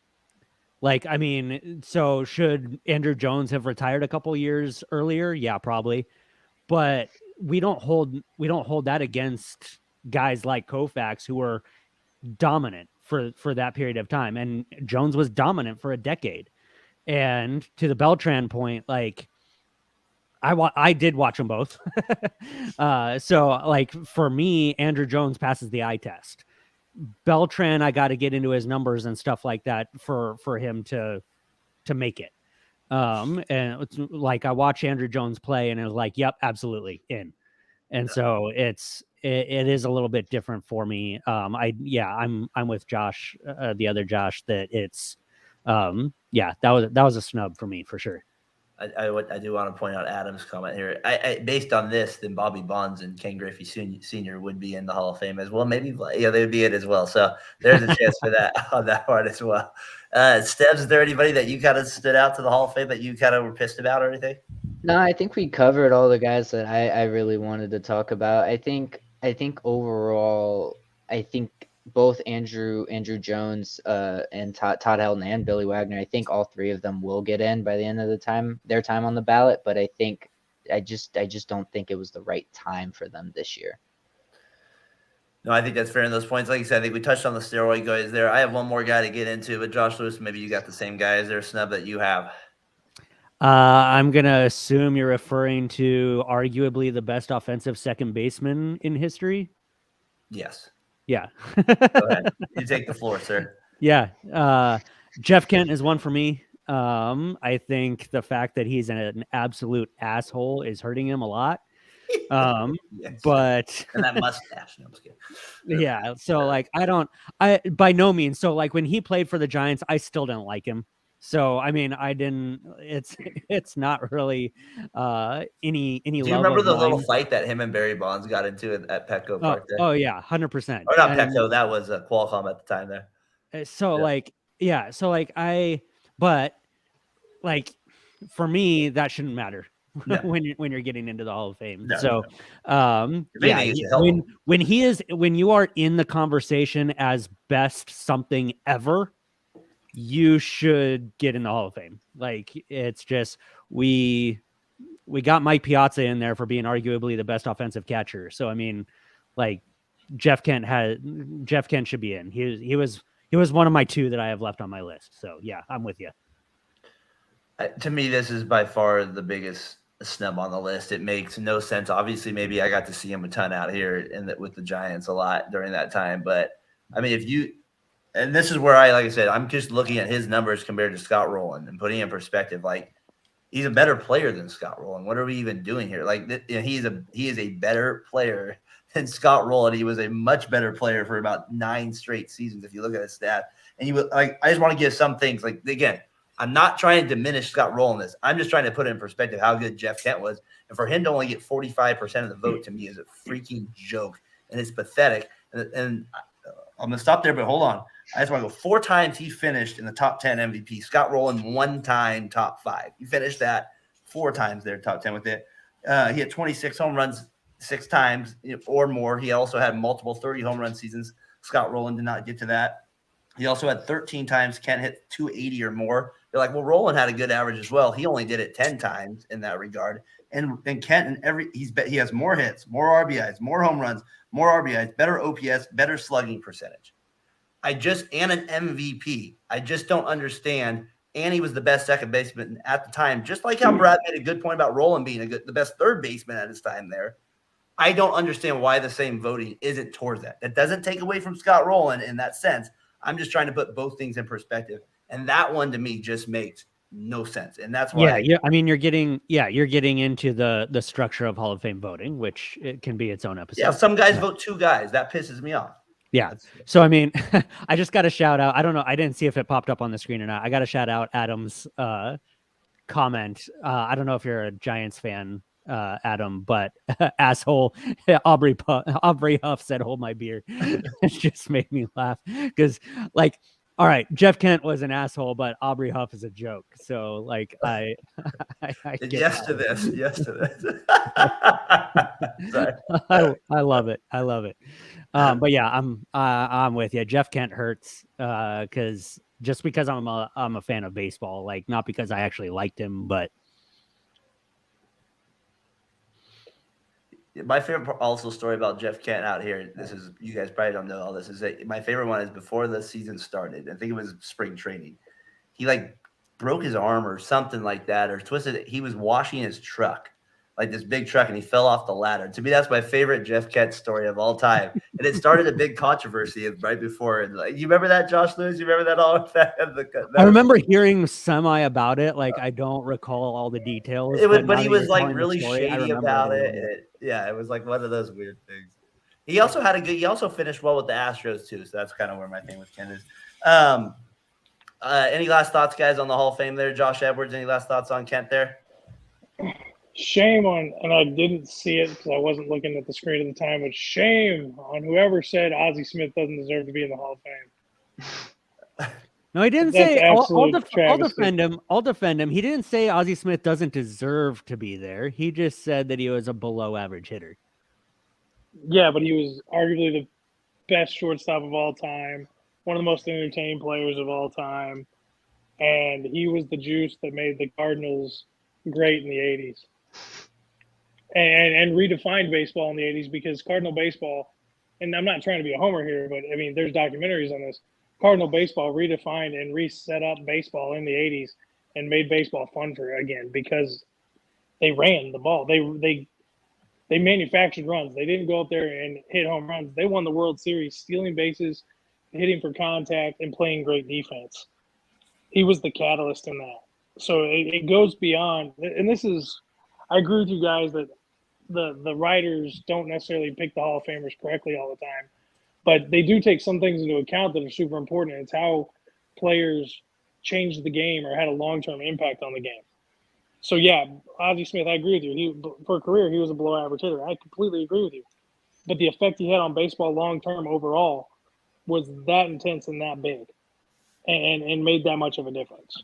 Like, I mean, so should Andrew Jones have retired a couple years earlier? Yeah, probably. But we don't hold that against guys like Koufax who were dominant for that period of time. And Jones was dominant for a decade. And to the Beltran point, like I did watch them both. So like for me, Andrew Jones passes the eye test. Beltran, I got to get into his numbers and stuff like that for him to make it. And it's like I watch Andrew Jones play, and it was like, yep, absolutely in. And so it is a little bit different for me. I'm with Josh, the other Josh, that it's that was a snub for me for sure.
I do want to point out Adam's comment here. I based on this, then Bobby Bonds and Ken Griffey Sr. would be in the Hall of Fame as well. Maybe they would be it as well. So there's a chance for that on that part as well. Stebbs, is there anybody that you kind of stood out to the Hall of Fame that you kind of were pissed about or anything?
No, I think we covered all the guys that I really wanted to talk about. I think overall, both Andrew Jones and Todd Helton and Billy Wagner, I think all 3 of them will get in by the end of their time on the ballot. But I just don't think it was the right time for them this year.
No, I think that's fair in those points. Like you said, I think we touched on the steroid guys there. I have one more guy to get into, but Josh Lewis, maybe you got the same guy. Is there a snub that you have?
I'm going to assume you're referring to arguably the best offensive second baseman in history.
Yes.
Yeah.
Go ahead. You take the floor, sir.
Yeah. Jeff Kent is one for me. I think the fact that he's an absolute asshole is hurting him a lot.
Yes.
But
and that mustache. No, I'm just kidding.
Yeah. So like, I by no means. So like when he played for the Giants, I still didn't like him. So I mean, it's not really any.
Do you remember the little fight that him and Barry Bonds got into at Petco Park? There?
Oh yeah, 100%.
Or not Petco, that was Qualcomm at the time there.
So but like for me, that shouldn't matter. No. when you're getting into the Hall of Fame. No, when you are in the conversation as best something ever, you should get in the Hall of Fame. Like it's just we got Mike Piazza in there for being arguably the best offensive catcher. So I mean, like Jeff Kent should be in. He was one of my 2 that I have left on my list. So yeah, I'm with you.
To me, this is by far the biggest snub on the list. It makes no sense. Obviously, maybe I got to see him a ton out here with the Giants a lot during that time. But I mean, and this is where like I said, I'm just looking at his numbers compared to Scott Rolen and putting in perspective. Like He's a better player than Scott Rolen. What are we even doing here? Like, he is a better player than Scott Rolen. He was a much better player for about 9 straight seasons. If you look at his stat, and he was like, I just want to give some things. Like, again, I'm not trying to diminish Scott Rolen this. I'm just trying to put in perspective how good Jeff Kent was, and for him to only get 45% of the vote to me is a freaking joke, and it's pathetic. And I'm gonna stop there, but hold on. I just want to go 4 times he finished in the top 10 MVP. Scott Rolen 1 time top 5. He finished that 4 times there, top 10 with it. He had 26 home runs 6 times or more. He also had multiple 30 home run seasons. Scott Rolen did not get to that. He also had 13 times Kent hit 280 or more. They're like, well, Rolen had a good average as well. He only did it 10 times in that regard. And Kent he has more hits, more RBIs, more home runs, more RBIs, better OPS, better slugging percentage. And an MVP. I just don't understand. And he was the best second baseman at the time, just like how Brad made a good point about Rolen being the best third baseman at his time there. I don't understand why the same voting isn't towards that. That doesn't take away from Scott Rolen in that sense. I'm just trying to put both things in perspective. And that one to me just makes no sense. And that's why.
Yeah. I mean, you're getting into the structure of Hall of Fame voting, which it can be its own episode.
Yeah, some guys vote 2 guys. That pisses me off.
Yeah. So, I mean, I just got to shout out. I don't know. I didn't see if it popped up on the screen or not. I got to shout out Adam's comment. I don't know if you're a Giants fan, Adam, but asshole Aubrey Huff said, "Hold my beer." It just made me laugh because, like, all right, Jeff Kent was an asshole, but Aubrey Huff is a joke. So, like, I
yes to this. Sorry.
I love it. I love it. But yeah, I'm with you. Jeff Kent hurts because I'm a fan of baseball, like not because I actually liked him, but
my favorite also story about Jeff Kent out here. This is, you guys probably don't know all this. Is that my favorite one is before the season started. I think it was spring training. He like broke his arm or something like that, or twisted it. He was washing his truck, like this big truck, and he fell off the ladder. To me, that's my favorite Jeff Kent story of all time. And it started a big controversy right before. And like, you remember that, Josh Lewis? You remember that all?
I remember hearing semi about it. Like, I don't recall all the details.
But he was like really shady about it. It was like one of those weird things. He also finished well with the Astros too. So that's kind of where my thing with Kent is. Any last thoughts, guys, on the Hall of Fame there? Josh Edwards, any last thoughts on Kent there?
Shame on, and I didn't see it because I wasn't looking at the screen at the time, but shame on whoever said Ozzie Smith doesn't deserve to be in the Hall of Fame.
No, he didn't say. I'll defend him. I'll defend him. He didn't say Ozzie Smith doesn't deserve to be there. He just said that he was a below average hitter.
Yeah, but he was arguably the best shortstop of all time, one of the most entertaining players of all time, and he was the juice that made the Cardinals great in the 80s. And redefined baseball in the 80s, because Cardinal baseball, and I'm not trying to be a homer here, but I mean, there's documentaries on this. Cardinal baseball redefined and reset up baseball in the 80s and made baseball fun for again, because they ran the ball. They manufactured runs. They didn't go up there and hit home runs. They won the World Series stealing bases, hitting for contact, and playing great defense. He was the catalyst in that. So it goes beyond, and this is, I agree with you guys that the writers don't necessarily pick the Hall of Famers correctly all the time, but they do take some things into account that are super important. It's how players changed the game or had a long-term impact on the game. So yeah, Ozzie Smith, I agree with you. For a career, he was a below average hitter. I completely agree with you. But the effect he had on baseball long-term overall was that intense and that big, and made that much of a difference.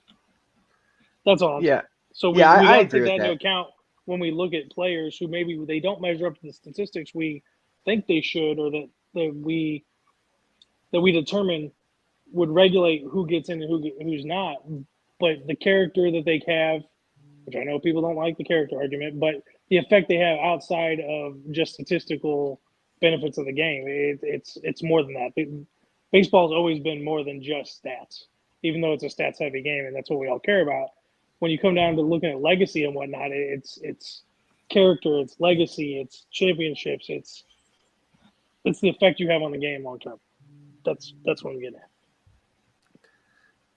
That's all.
Yeah.
So we got to take that into account when we look at players who maybe they don't measure up to the statistics we think they should, or that we determine would regulate who gets in and who's not. But the character that they have, which I know people don't like the character argument, but the effect they have outside of just statistical benefits of the game, it's more than that. Baseball's always been more than just stats, even though it's a stats heavy game, and that's what we all care about. When you come down to looking at legacy and whatnot, it's character, it's legacy, it's championships, it's the effect you have on the game long term. That's what I'm getting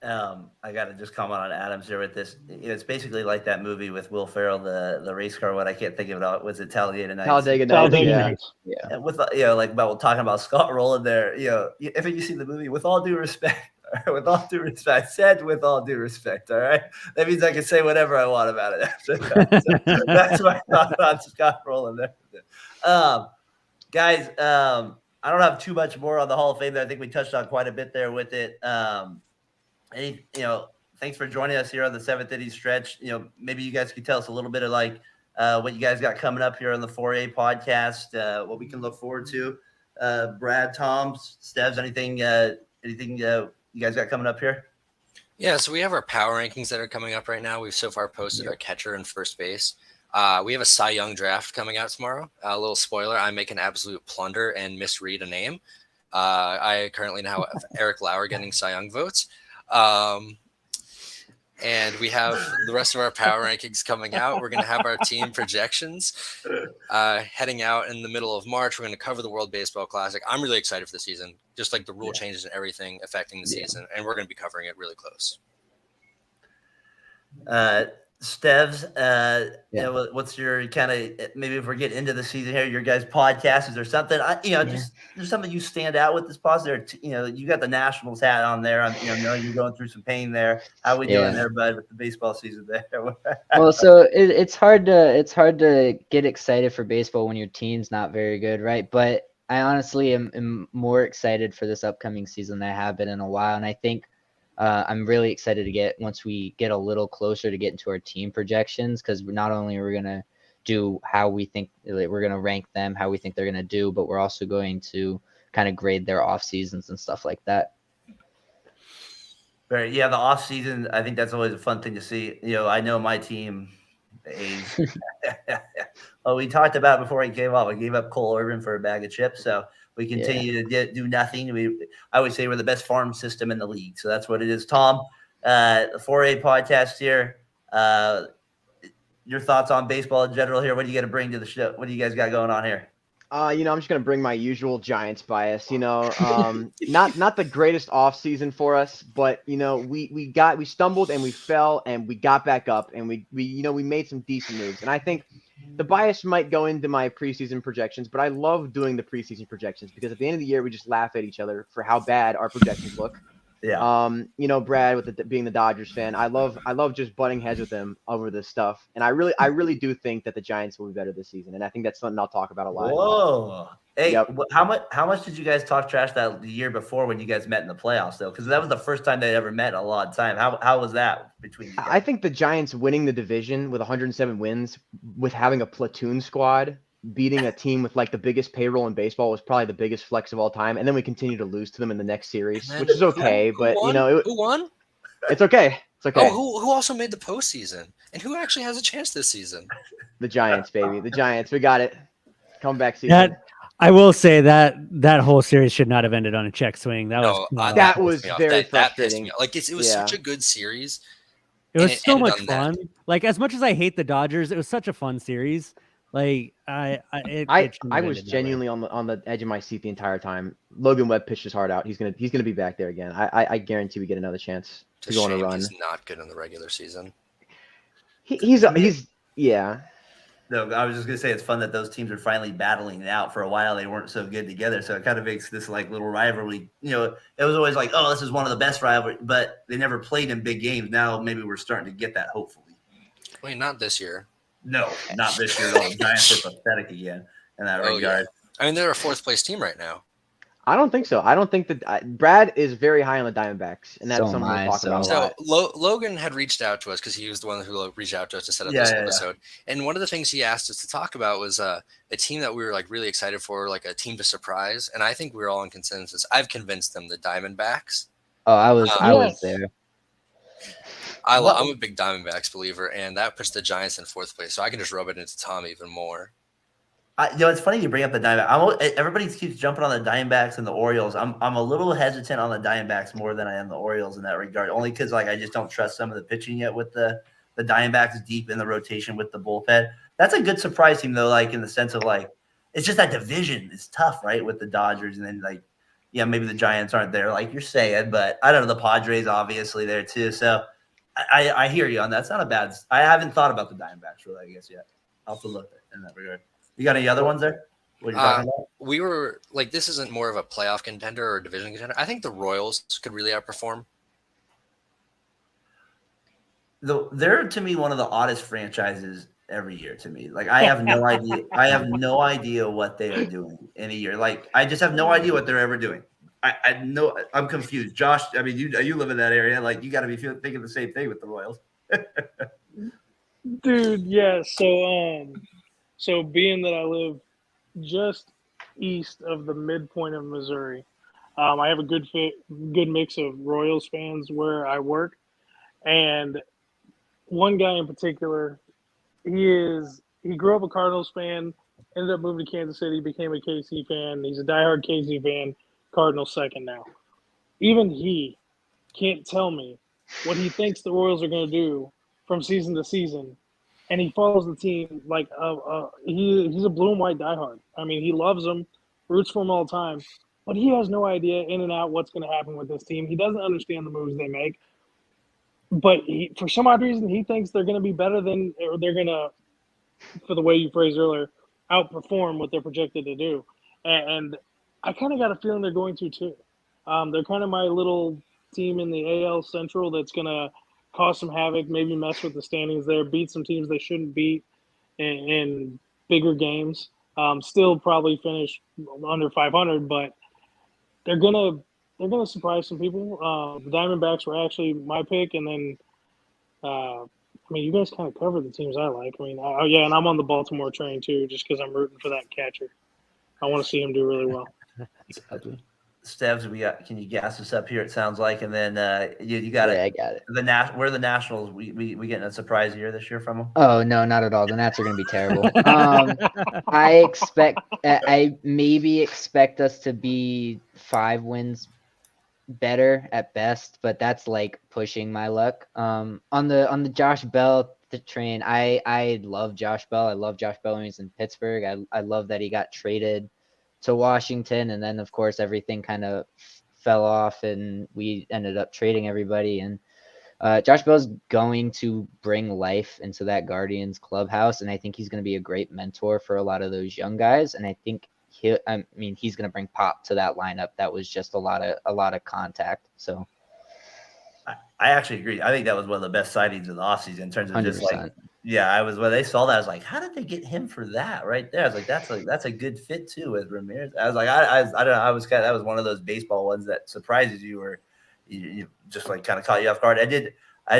at.
I got to just comment on Adams here with this. It's basically like that movie with Will Ferrell, the race car. What I can't think of it all. Was it Talladega Nights?
Talladega Nights.
Talladega
Yeah.
Nights.
And with like about talking about Scott Rolen there. If you see the movie, with all due respect, with all due respect, I said with all due respect. All right, that means I can say whatever I want about it. That's my thought on Scott Rolen there. Guys, I don't have too much more on the Hall of Fame. I think we touched on quite a bit there with it. Thanks for joining us here on the 7th inning stretch. Maybe you guys could tell us a little bit of what you guys got coming up here on the 4A podcast, what we can look forward to. Brad, Tom, Stevs, anything you guys got coming up here?
Yeah, so we have our power rankings that are coming up right now. We've so far posted our catcher and first base. We have a Cy Young draft coming out tomorrow. A little spoiler, I make an absolute plunder and misread a name. I currently now have Eric Lauer getting Cy Young votes. And we have the rest of our power rankings coming out. We're going to have our team projections heading out in the middle of March. We're going to cover the World Baseball Classic. I'm really excited for the season, just like the rule changes and everything affecting the season. And we're going to be covering it really close.
Stevs, what's your kind of, maybe if we're getting into the season here, your guys' podcast, is there something, just there's something you stand out with this podcast? You got the Nationals hat on there. You're going through some pain there. How we doing there, bud, with the baseball season there?
Well, so it's hard to get excited for baseball when your team's not very good, right? But I honestly am more excited for this upcoming season than I have been in a while, and I think I'm really excited to once we get a little closer to get into our team projections, because not only are we going to do how we think we're going to rank them, how we think they're going to do, but we're also going to kind of grade their off seasons and stuff like that.
Right. Yeah, the off season, I think that's always a fun thing to see. I know my team, well, we talked about before he came up. We gave up Cole Irvin for a bag of chips, so we continue to do nothing. I would say we're the best farm system in the league. So that's what it is. Tom, the 4A podcast here. Your thoughts on baseball in general here. What do you got to bring to the show? What do you guys got going on here?
I'm just going to bring my usual Giants bias, not the greatest off season for us, but we stumbled and we fell and we got back up and we made some decent moves. And I think the bias might go into my preseason projections, but I love doing the preseason projections because at the end of the year, we just laugh at each other for how bad our projections look. Yeah. Brad, with being the Dodgers fan, I love just butting heads with him over this stuff. And I really do think that the Giants will be better this season. And I think that's something I'll talk about a lot.
Whoa. Hey, how much did you guys talk trash the year before when you guys met in the playoffs, though? Because that was the first time they ever met in a long time. How was that between you guys?
I think the Giants winning the division with 107 wins, with having a platoon squad, beating a team with the biggest payroll in baseball was probably the biggest flex of all time. And then we continue to lose to them in the next series, which is okay. But
who won?
It's okay. It's okay.
Oh, who also made the postseason, and who actually has a chance this season?
The Giants, baby. The Giants. We got it. Comeback season.
I will say that whole series should not have ended on a check swing. That was
very frustrating.
It was such a good series.
It was so much fun. As much as I hate the Dodgers, it was such a fun series. I was genuinely on the edge of my seat the entire time. Logan Webb pitched his heart out. He's gonna be back there again. I guarantee we get another chance to go on a run.
He's not good in the regular season.
He's
No, I was just gonna say it's fun that those teams are finally battling it out. For a while, they weren't so good together, so it kind of makes this little rivalry. It was always this is one of the best rivalries, but they never played in big games. Now maybe we're starting to get that. Hopefully,
not this year.
No, not this year at all. The Giants are pathetic again in that regard.
Yeah. I mean, they're a fourth place team right now.
I don't think so. I don't think that Brad is very high on the Diamondbacks, and that's something we talk about a lot.
So Logan had reached out to us because he was the one who reached out to us to set up this episode. And one of the things he asked us to talk about was a team that we were really excited for, a team to surprise. And I think we were all in consensus. I've convinced them the Diamondbacks.
Oh, I was there.
I'm a big Diamondbacks believer, and that puts the Giants in fourth place. So I can just rub it into Tom even more.
It's funny you bring up the Diamondbacks. Everybody keeps jumping on the Diamondbacks and the Orioles. I'm a little hesitant on the Diamondbacks more than I am the Orioles in that regard, only because I just don't trust some of the pitching yet with the Diamondbacks deep in the rotation with the bullpen. That's a good surprise team though, in the sense of it's just that division is tough, right? With the Dodgers and then yeah, maybe the Giants aren't there like you're saying, but I don't know. The Padres obviously there too. So I hear you on that. It's not a bad. I haven't thought about the Diamondbacks really, I guess, yet. I'll have to look in that regard. You got any other ones there? What you're talking about?
We were like, this isn't more of a playoff contender or a division contender. I think the Royals could really outperform.
They're to me one of the oddest franchises every year to me. Like I have no idea. I have no idea what they are doing in a year. Like I just have no idea what they're ever doing. I know I'm confused. Josh, I mean, you live in that area. Like you got to be thinking the same thing with the Royals.
Dude, yeah. So being that I live just east of the midpoint of Missouri, I have a good mix of Royals fans where I work, and one guy in particular, he grew up a Cardinals fan, ended up moving to Kansas City, became a KC fan. He's a diehard KC fan, Cardinals second now. Even he can't tell me what he thinks the Royals are going to do from season to season, and he follows the team like he's a blue and white diehard. I mean, he loves them, roots for them all the time, but he has no idea in and out what's going to happen with this team. He doesn't understand the moves they make. But for some odd reason, he thinks they're going to be better than, or they're going to, for the way you phrased earlier, outperform what they're projected to do. And I kind of got a feeling they're going to too. They're kind of my little team in the AL Central that's going to cause some havoc, maybe mess with the standings there, beat some teams they shouldn't beat in bigger games. Still probably finish under 500, but they're gonna surprise some people. The Diamondbacks were actually my pick, and then I mean, you guys kind of cover the teams I like. I mean, and I'm on the Baltimore train too, just because I'm rooting for that catcher. I want to see him do really well.
Stevs, can you gas us up here? It sounds like, and then you got it.
Yeah, I got it.
Where are the Nationals? We getting a surprise year this year from them?
Oh no, not at all. The Nats are going to be terrible. I maybe expect us to be 5 wins better at best, but that's like pushing my luck. On the Josh Bell train, I love Josh Bell. I love Josh Bell when he's in Pittsburgh. I love that he got traded to Washington, and then of course everything kind of fell off and we ended up trading everybody. And Josh Bell's going to bring life into that Guardians clubhouse, and I think he's going to be a great mentor for a lot of those young guys. And I think he's going to bring pop to that lineup. That was just a lot of contact. So
I actually agree. I think that was one of the best sightings of the offseason in terms of
100%.
just like, yeah, I was when they saw that, I was like, how did they get him for that right there? I was like, that's a good fit too with Ramirez. I was like, I don't know. That was one of those baseball ones that surprises you, or you just like kind of caught you off guard. I did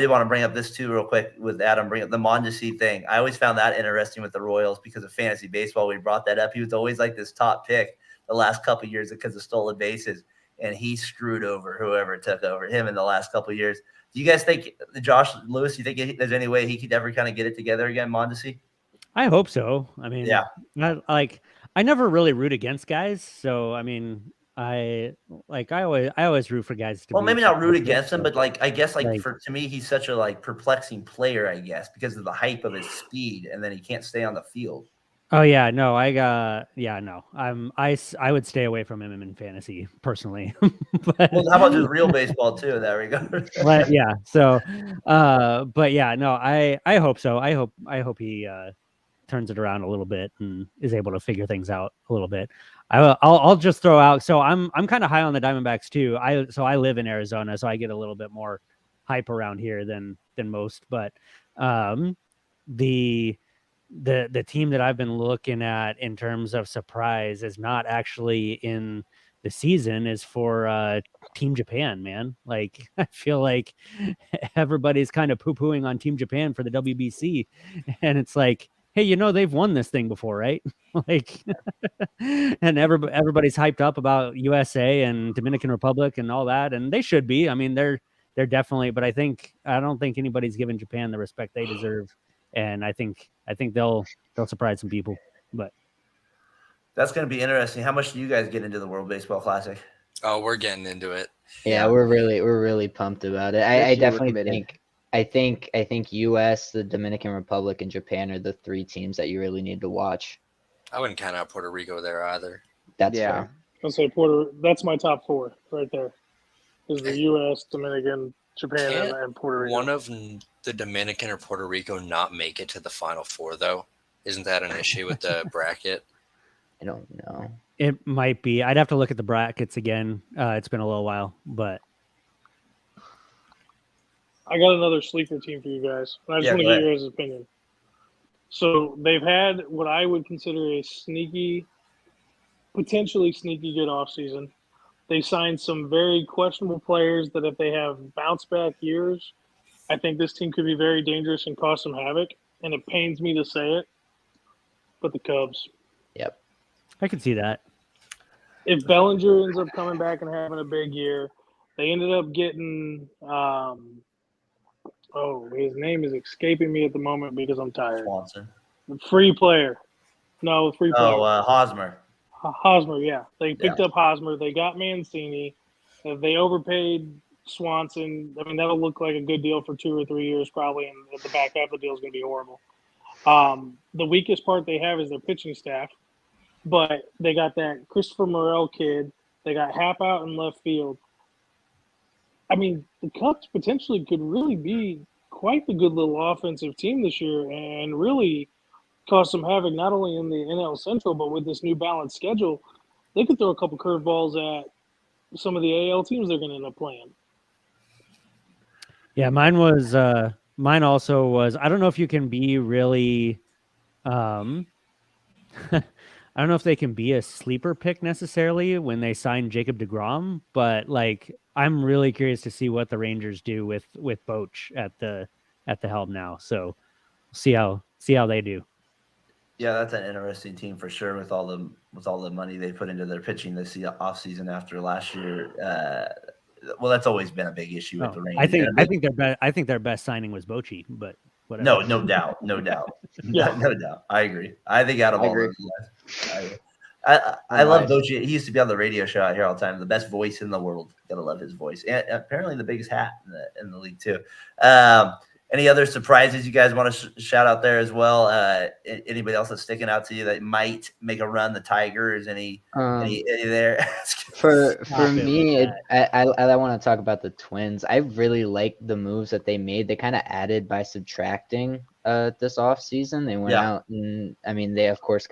want to bring up this too real quick with Adam, bring up the Mondesi thing. I always found that interesting with the Royals because of fantasy baseball. We brought that up. He was always like this top pick the last couple of years because of stolen bases, and he screwed over whoever took over him in the last couple of years. Do you guys think Josh Lewis? Do you think there's any way he could ever kind of get it together again, Mondesi?
I hope so. I mean,
yeah,
I never really root against guys, so I mean, I always root for guys to.
Well, maybe not root against them, but I guess to me, he's such a perplexing player, I guess, because of the hype of his speed, and then he can't stay on the field.
Oh yeah, no, I would stay away from him in fantasy personally.
But, well, how about just real baseball too in that regard?
But yeah, so but yeah, no, I hope so. I hope he turns it around a little bit and is able to figure things out a little bit. I'll just throw out. So I'm kind of high on the Diamondbacks too. I live in Arizona, so I get a little bit more hype around here than most. But the team that I've been looking at in terms of surprise is not actually in the season, is for Team Japan, man. Like, I feel like everybody's kind of poo-pooing on Team Japan for the WBC, and it's like, hey, they've won this thing before, right? Like, and everybody's hyped up about USA and Dominican Republic and all that, and they should be. I mean, they're definitely, but I don't think anybody's given Japan the respect they deserve, and I think they'll surprise some people. But
that's going to be interesting. How much do you guys get into the World Baseball Classic?
Oh, we're getting into it.
Yeah, we're really pumped about it. I definitely think US, the Dominican Republic, and Japan are the 3 teams that you really need to watch.
I wouldn't count out Puerto Rico there either.
That's fair.
I'll say Puerto. That's my top 4 right there. Is the U.S., Dominican, Japan,
Can't
and Puerto Rico.
one of the Dominican or Puerto Rico not make it to the Final Four, though? Isn't that an issue with the bracket?
I don't know.
It might be. I'd have to look at the brackets again. It's been a little while, but
I got another sleeper team for you guys. And I just
Yeah,
want to
go
get
ahead.
your guys' opinion. So they've had what I would consider a potentially sneaky good offseason. They signed some very questionable players that if they have bounce back years, I think this team could be very dangerous and cause some havoc. And it pains me to say it, but the Cubs.
Yep.
I could see that.
If Bellinger ends up coming back and having a big year, they ended up getting his name is escaping me at the moment because I'm tired.
Swanson.
Free player. No, free player.
Hosmer.
Hosmer, yeah. They picked up Hosmer. They got Mancini. They overpaid Swanson. I mean, that'll look like a good deal for 2 or 3 years probably, and the back half of the deal is going to be horrible. The weakest part they have is their pitching staff, but they got that Christopher Morel kid. They got Hap out in left field. I mean, the Cubs potentially could really be quite the good little offensive team this year and really cause some havoc not only in the NL Central, but with this new balanced schedule, they could throw a couple curveballs at some of the AL teams they're going to end up playing.
Yeah, mine also was, I don't know if you can be really, I don't know if they can be a sleeper pick necessarily when they sign Jacob deGrom, but like, I'm really curious to see what the Rangers do with Boch at the helm now. So see how they do.
Yeah, that's an interesting team for sure with all the money they put into their pitching this offseason after last year. Well, that's always been a big issue with the Rangers.
I think their best signing was Bochy, but whatever.
No doubt.
Yeah.
No doubt. I agree. I think out of
I
all
agree.
those guys, I love Bochy. He used to be on the radio show out here all the time. The best voice in the world. Gotta love his voice. And apparently the biggest hat in the league too. Any other surprises you guys want to shout out there as well? Anybody else that's sticking out to you that might make a run? The Tigers? Any there?
For me, I want to talk about the Twins. I really like the moves that they made. They kind of added by subtracting this offseason. They went out and they of course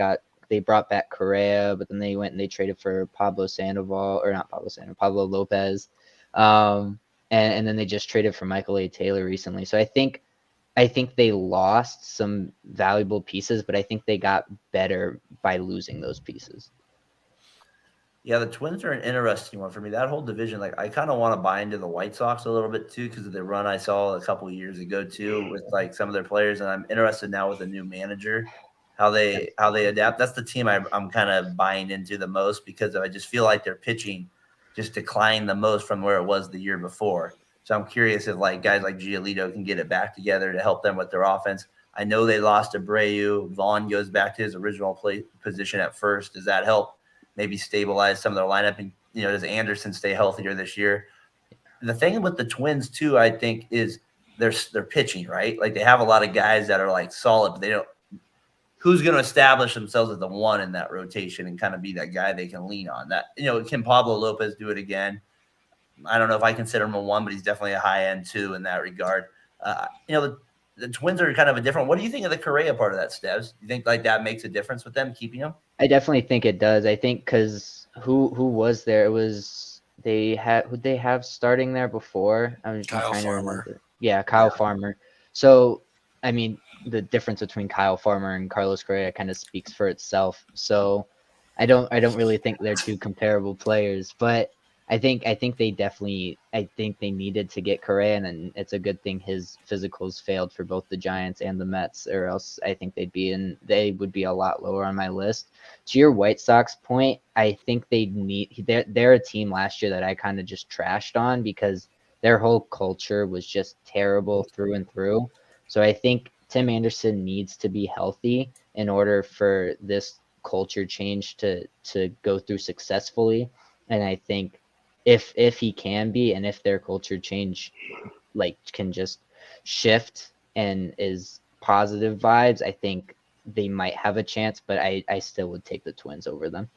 they brought back Correa, but then they went and they traded for Pablo Lopez. And then they just traded for Michael A. Taylor recently. So I think they lost some valuable pieces, but I think they got better by losing those pieces.
Yeah, the Twins are an interesting one for me. That whole division, like I kind of want to buy into the White Sox a little bit too because of the run I saw a couple of years ago too with like some of their players, and I'm interested now with a new manager how they adapt. That's the team I'm kind of buying into the most because I just feel like their pitching just declined the most from where it was the year before. So I'm curious if like guys like Giolito can get it back together to help them with their offense. I know they lost Abreu. Vaughn goes back to his original position at first. Does that help maybe stabilize some of their lineup? And, does Anderson stay healthier this year? The thing with the Twins too, I think, is their pitching, right? Like they have a lot of guys that are like solid, but they don't. Who's going to establish themselves as the one in that rotation and kind of be that guy they can lean on? That can Pablo Lopez do it again? I don't know if I consider him a one, but he's definitely a high end two in that regard. The Twins are kind of a different. What do you think of the Correa part of that, Steves? You think like that makes a difference with them keeping him?
I definitely think it does. I think because who was there? It was who'd they have starting there before? I'm
Kyle
trying
Farmer.
to remember. Yeah, Kyle Farmer. So the difference between Kyle Farmer and Carlos Correa kind of speaks for itself. So I don't really think they're two comparable players, but I think they needed to get Correa, and then it's a good thing his physicals failed for both the Giants and the Mets, or else I think they would be a lot lower on my list. To your White Sox point, I think they're a team last year that I kind of just trashed on because their whole culture was just terrible through and through. So I think Tim Anderson needs to be healthy in order for this culture change to go through successfully. And I think if he can be, and if their culture change can just shift and is positive vibes, I think they might have a chance, but I still would take the Twins over them.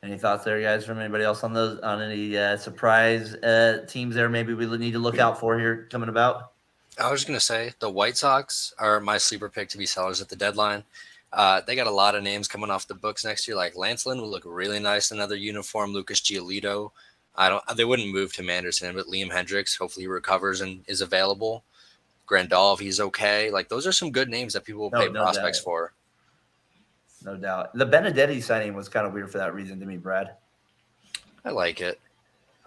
Any thoughts there, guys, from anybody else on any surprise teams there maybe we need to look out for here coming about?
I was going to say the White Sox are my sleeper pick to be sellers at the deadline. They got a lot of names coming off the books next year. Like Lance Lynn would look really nice in another uniform. Lucas Giolito. They wouldn't move Tim Anderson, but Liam Hendricks, hopefully he recovers and is available. Grandal, if he's okay. Like those are some good names that people will pay prospects for.
No doubt. The Benedetti signing was kind of weird for that reason to me, Brad.
I like it.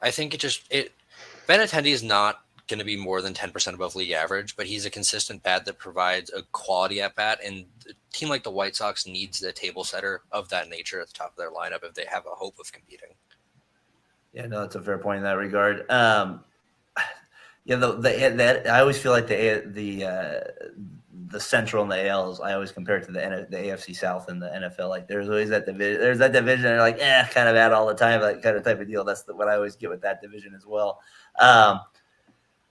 I think Benintendi is not going to be more than 10% above league average, but he's a consistent bat that provides a quality at bat, and a team like the White Sox needs the table setter of that nature at the top of their lineup if they have a hope of competing.
Yeah, no, that's a fair point in that regard. I always feel like the Central and the ALs, I always compare it to the AFC South and the NFL. Like there's always that division. There's that division, and they're like, kind of bad all the time, like kind of type of deal. That's what I always get with that division as well.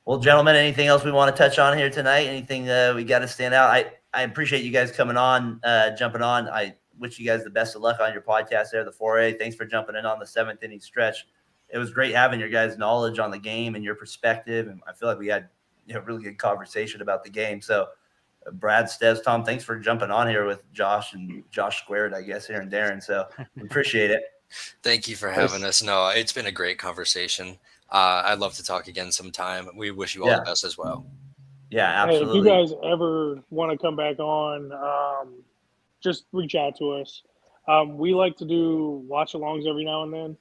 Well, gentlemen, anything else we want to touch on here tonight? Anything we got to stand out? I appreciate you guys coming on, jumping on. I wish you guys the best of luck on your podcast there, the 4A. Thanks for jumping in on the 7th inning stretch. It was great having your guys' knowledge on the game and your perspective, and I feel like we had really good conversation about the game. So, Brad, Steves, Tom, thanks for jumping on here with Josh and Josh squared, I guess, here and Darren. So, we appreciate it.
Thank you for having us. No, it's been a great conversation. I'd love to talk again sometime. We wish you all the best as well.
Yeah, absolutely.
Hey, if you guys ever want to come back on, just reach out to us. We like to do watch-alongs every now and then.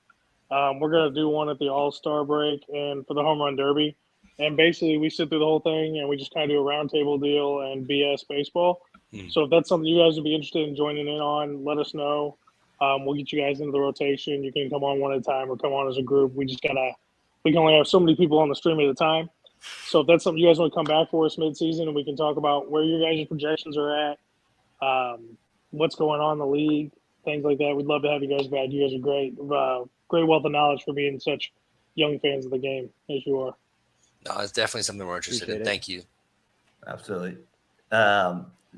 We're going to do one at the All-Star break and for the Home Run Derby. And basically, we sit through the whole thing, and we just kind of do a roundtable deal and BS baseball. So if that's something you guys would be interested in joining in on, let us know. We'll get you guys into the rotation. You can come on one at a time or come on as a group. We can only have so many people on the stream at a time. So if that's something you guys want to come back for us mid-season, and we can talk about where your guys' projections are at, what's going on in the league, things like that. We'd love to have you guys back. You guys are great. Great wealth of knowledge for being such young fans of the game as you are.
No, it's definitely something we're interested in. Thank you.
Absolutely.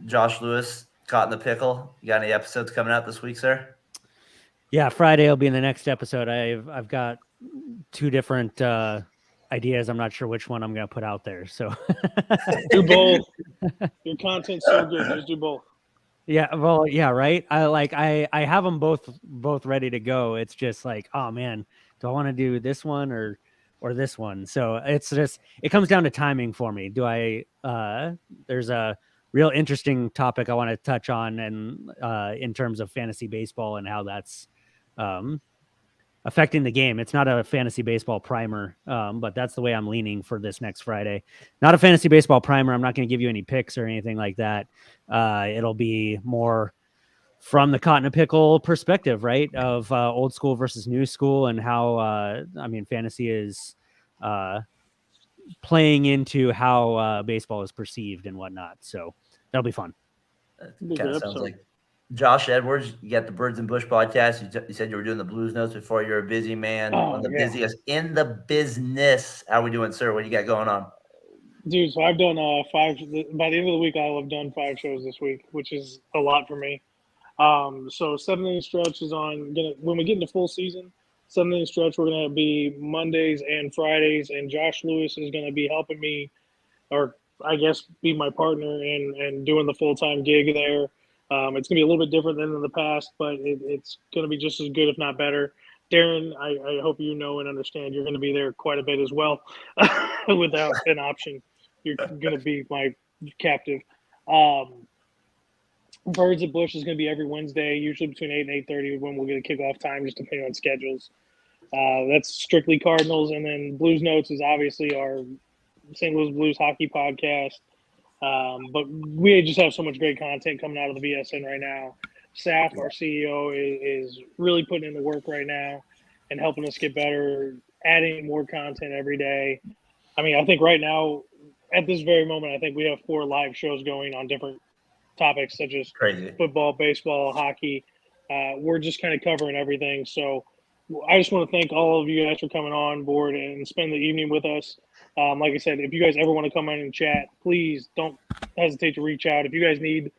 Josh Lewis, caught in the pickle. You got any episodes coming out this week, sir?
Yeah, Friday will be in the next episode. I've got 2 different ideas. I'm not sure which one I'm going to put out there. So
do both. Your content's so good. Just do both.
Yeah, well, yeah, right. I have them both ready to go. It's just like, oh man, do I want to do this one or this one? So it comes down to timing for me. There's a real interesting topic I want to touch on, and in terms of fantasy baseball and how that's affecting the game. It's not a fantasy baseball primer, but that's the way I'm leaning for this next Friday. Not a fantasy baseball primer. I'm not going to give you any picks or anything like that. It'll be more from the cotton and pickle perspective, right? Of old school versus new school, and how, fantasy is playing into how baseball is perceived and whatnot. So that'll be fun.
Kind of sounds like Josh Edwards. You got the Birds and Bush podcast. You said you were doing the Blues Notes before. You're a busy man, one of the busiest in the business. How are we doing, sir? What do you got going on?
Dude, so I've done 5. By the end of the week, I'll have done 5 shows this week, which is a lot for me. So 7 inning stretch is on. When we get into full season, 7 inning stretch, we're gonna be Mondays and Fridays, and Josh Lewis is gonna be helping me, or I guess be my partner in doing the full-time gig there. It's gonna be a little bit different than in the past, but it's gonna be just as good, if not better. Darren, I hope you know and understand you're gonna be there quite a bit as well, without an option. You're gonna be my captive. Birds and Bush is going to be every Wednesday, usually between 8 and 8:30 when we'll get a kickoff time, just depending on schedules. That's strictly Cardinals. And then Blues Notes is obviously our St. Louis Blues hockey podcast. But we just have so much great content coming out of the BSN right now. Saf, our CEO, is really putting in the work right now and helping us get better, adding more content every day. I mean, I think right now, at this very moment, I think we have 4 live shows going on different topics such as football, baseball, hockey. We're just kind of covering everything. So I just want to thank all of you guys for coming on board and spend the evening with us. Like I said, if you guys ever want to come in and chat, please don't hesitate to reach out. If you guys need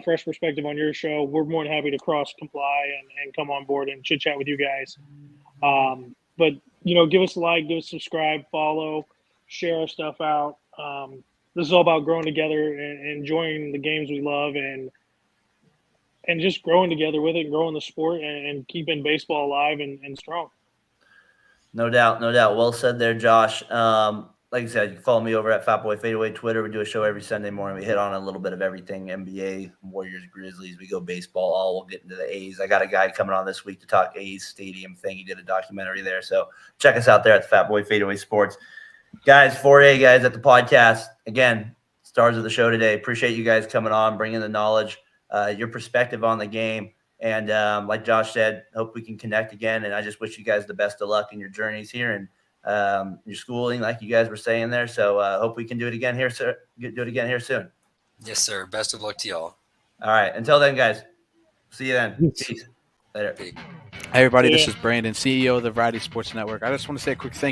fresh perspective on your show. We're more than happy to cross comply and come on board and chit chat with you guys. But give us a like, give us a subscribe, follow, share our stuff out. This is all about growing together and enjoying the games we love and just growing together with it, growing the sport and keeping baseball alive and strong.
No doubt, no doubt. Well said there, Josh. Like I said, you can follow me over at Fatboy Fadeaway Twitter. We do a show every Sunday morning. We hit on a little bit of everything: NBA, Warriors, Grizzlies. We go baseball. All we'll get into the A's. I got a guy coming on this week to talk A's stadium thing. He did a documentary there, so check us out there at the Fatboy Fadeaway Sports. Guys, 4A guys at the podcast. Again, stars of the show today. Appreciate you guys coming on, bringing the knowledge, your perspective on the game. And like Josh said, hope we can connect again. And I just wish you guys the best of luck in your journeys here and your schooling, like you guys were saying there. So hope we can do it again here, sir. Do it again here soon.
Yes, sir. Best of luck to y'all.
All right. Until then, guys. See you then. Peace. Later.
Hey, everybody. This is Brandon, CEO of the Variety Sports Network. I just want to say a quick thank you